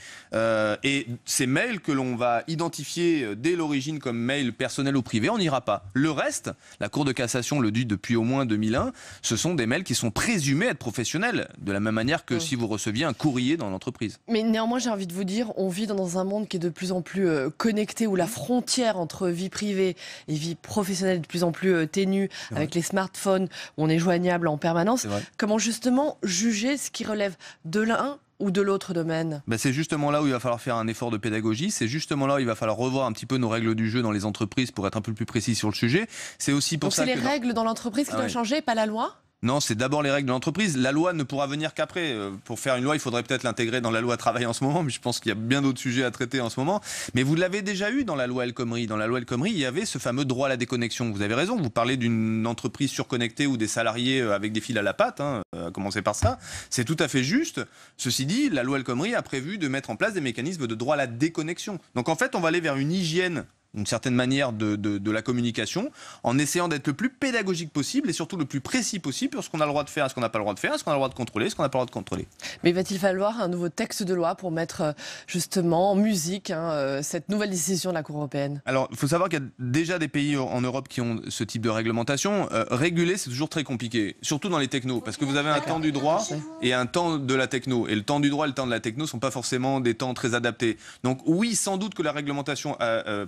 Et ces mails que l'on va identifier dès l'origine comme mails personnels ou privés, on n'ira pas. Le reste, la Cour de cassation le dit depuis au moins 2001, ce sont des mails qui sont présumés être professionnels, de la même manière que si vous receviez un courrier dans l'entreprise. Mais néanmoins, j'ai envie de vous dire, on vit dans un monde qui est de plus en plus connecté, où la frontière entre vie privée et vie professionnelle est de plus en plus ténue, avec les smartphones, où on est joignable en permanence. Comment justement juger ce qui relève de l'un ou de l'autre domaine? C'est justement là où il va falloir faire un effort de pédagogie, c'est justement là où il va falloir revoir un petit peu nos règles du jeu dans les entreprises pour être un peu plus précis sur le sujet. C'est aussi pour ça que... Donc c'est les règles dans l'entreprise qui doivent changer, pas la loi? Non, c'est d'abord les règles de l'entreprise. La loi ne pourra venir qu'après. Pour faire une loi, il faudrait peut-être l'intégrer dans la loi travail en ce moment, mais je pense qu'il y a bien d'autres sujets à traiter en ce moment. Mais vous l'avez déjà eu dans la loi El Khomri. Dans la loi El Khomri, il y avait ce fameux droit à la déconnexion. Vous avez raison, vous parlez d'une entreprise surconnectée ou des salariés avec des fils à la patte, à commencer par ça. C'est tout à fait juste. Ceci dit, la loi El Khomri a prévu de mettre en place des mécanismes de droit à la déconnexion. Donc en fait, on va aller vers une hygiène, une certaine manière de la communication, en essayant d'être le plus pédagogique possible et surtout le plus précis possible sur ce qu'on a le droit de faire, ce qu'on n'a pas le droit de faire, ce qu'on a le droit de contrôler, ce qu'on n'a pas le droit de contrôler. Mais va-t-il falloir un nouveau texte de loi pour mettre justement en musique cette nouvelle décision de la Cour européenne? Alors, il faut savoir qu'il y a déjà des pays en Europe qui ont ce type de réglementation. Réguler, c'est toujours très compliqué, surtout dans les technos, parce que vous avez un temps du droit et un temps de la techno. Et le temps du droit et le temps de la techno ne sont pas forcément des temps très adaptés. Donc oui, sans doute que la réglementation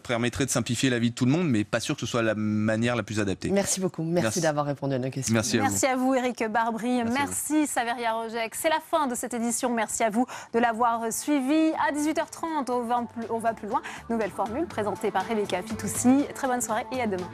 permet permettrait de simplifier la vie de tout le monde, mais pas sûr que ce soit la manière la plus adaptée. Merci beaucoup. Merci d'avoir répondu à nos questions. Merci à vous, Éric Barbry. Merci Saveria Rojek. C'est la fin de cette édition. Merci à vous de l'avoir suivi. À 18h30, on va plus loin. Nouvelle formule présentée par Rebecca Fitoussi. Très bonne soirée et à demain.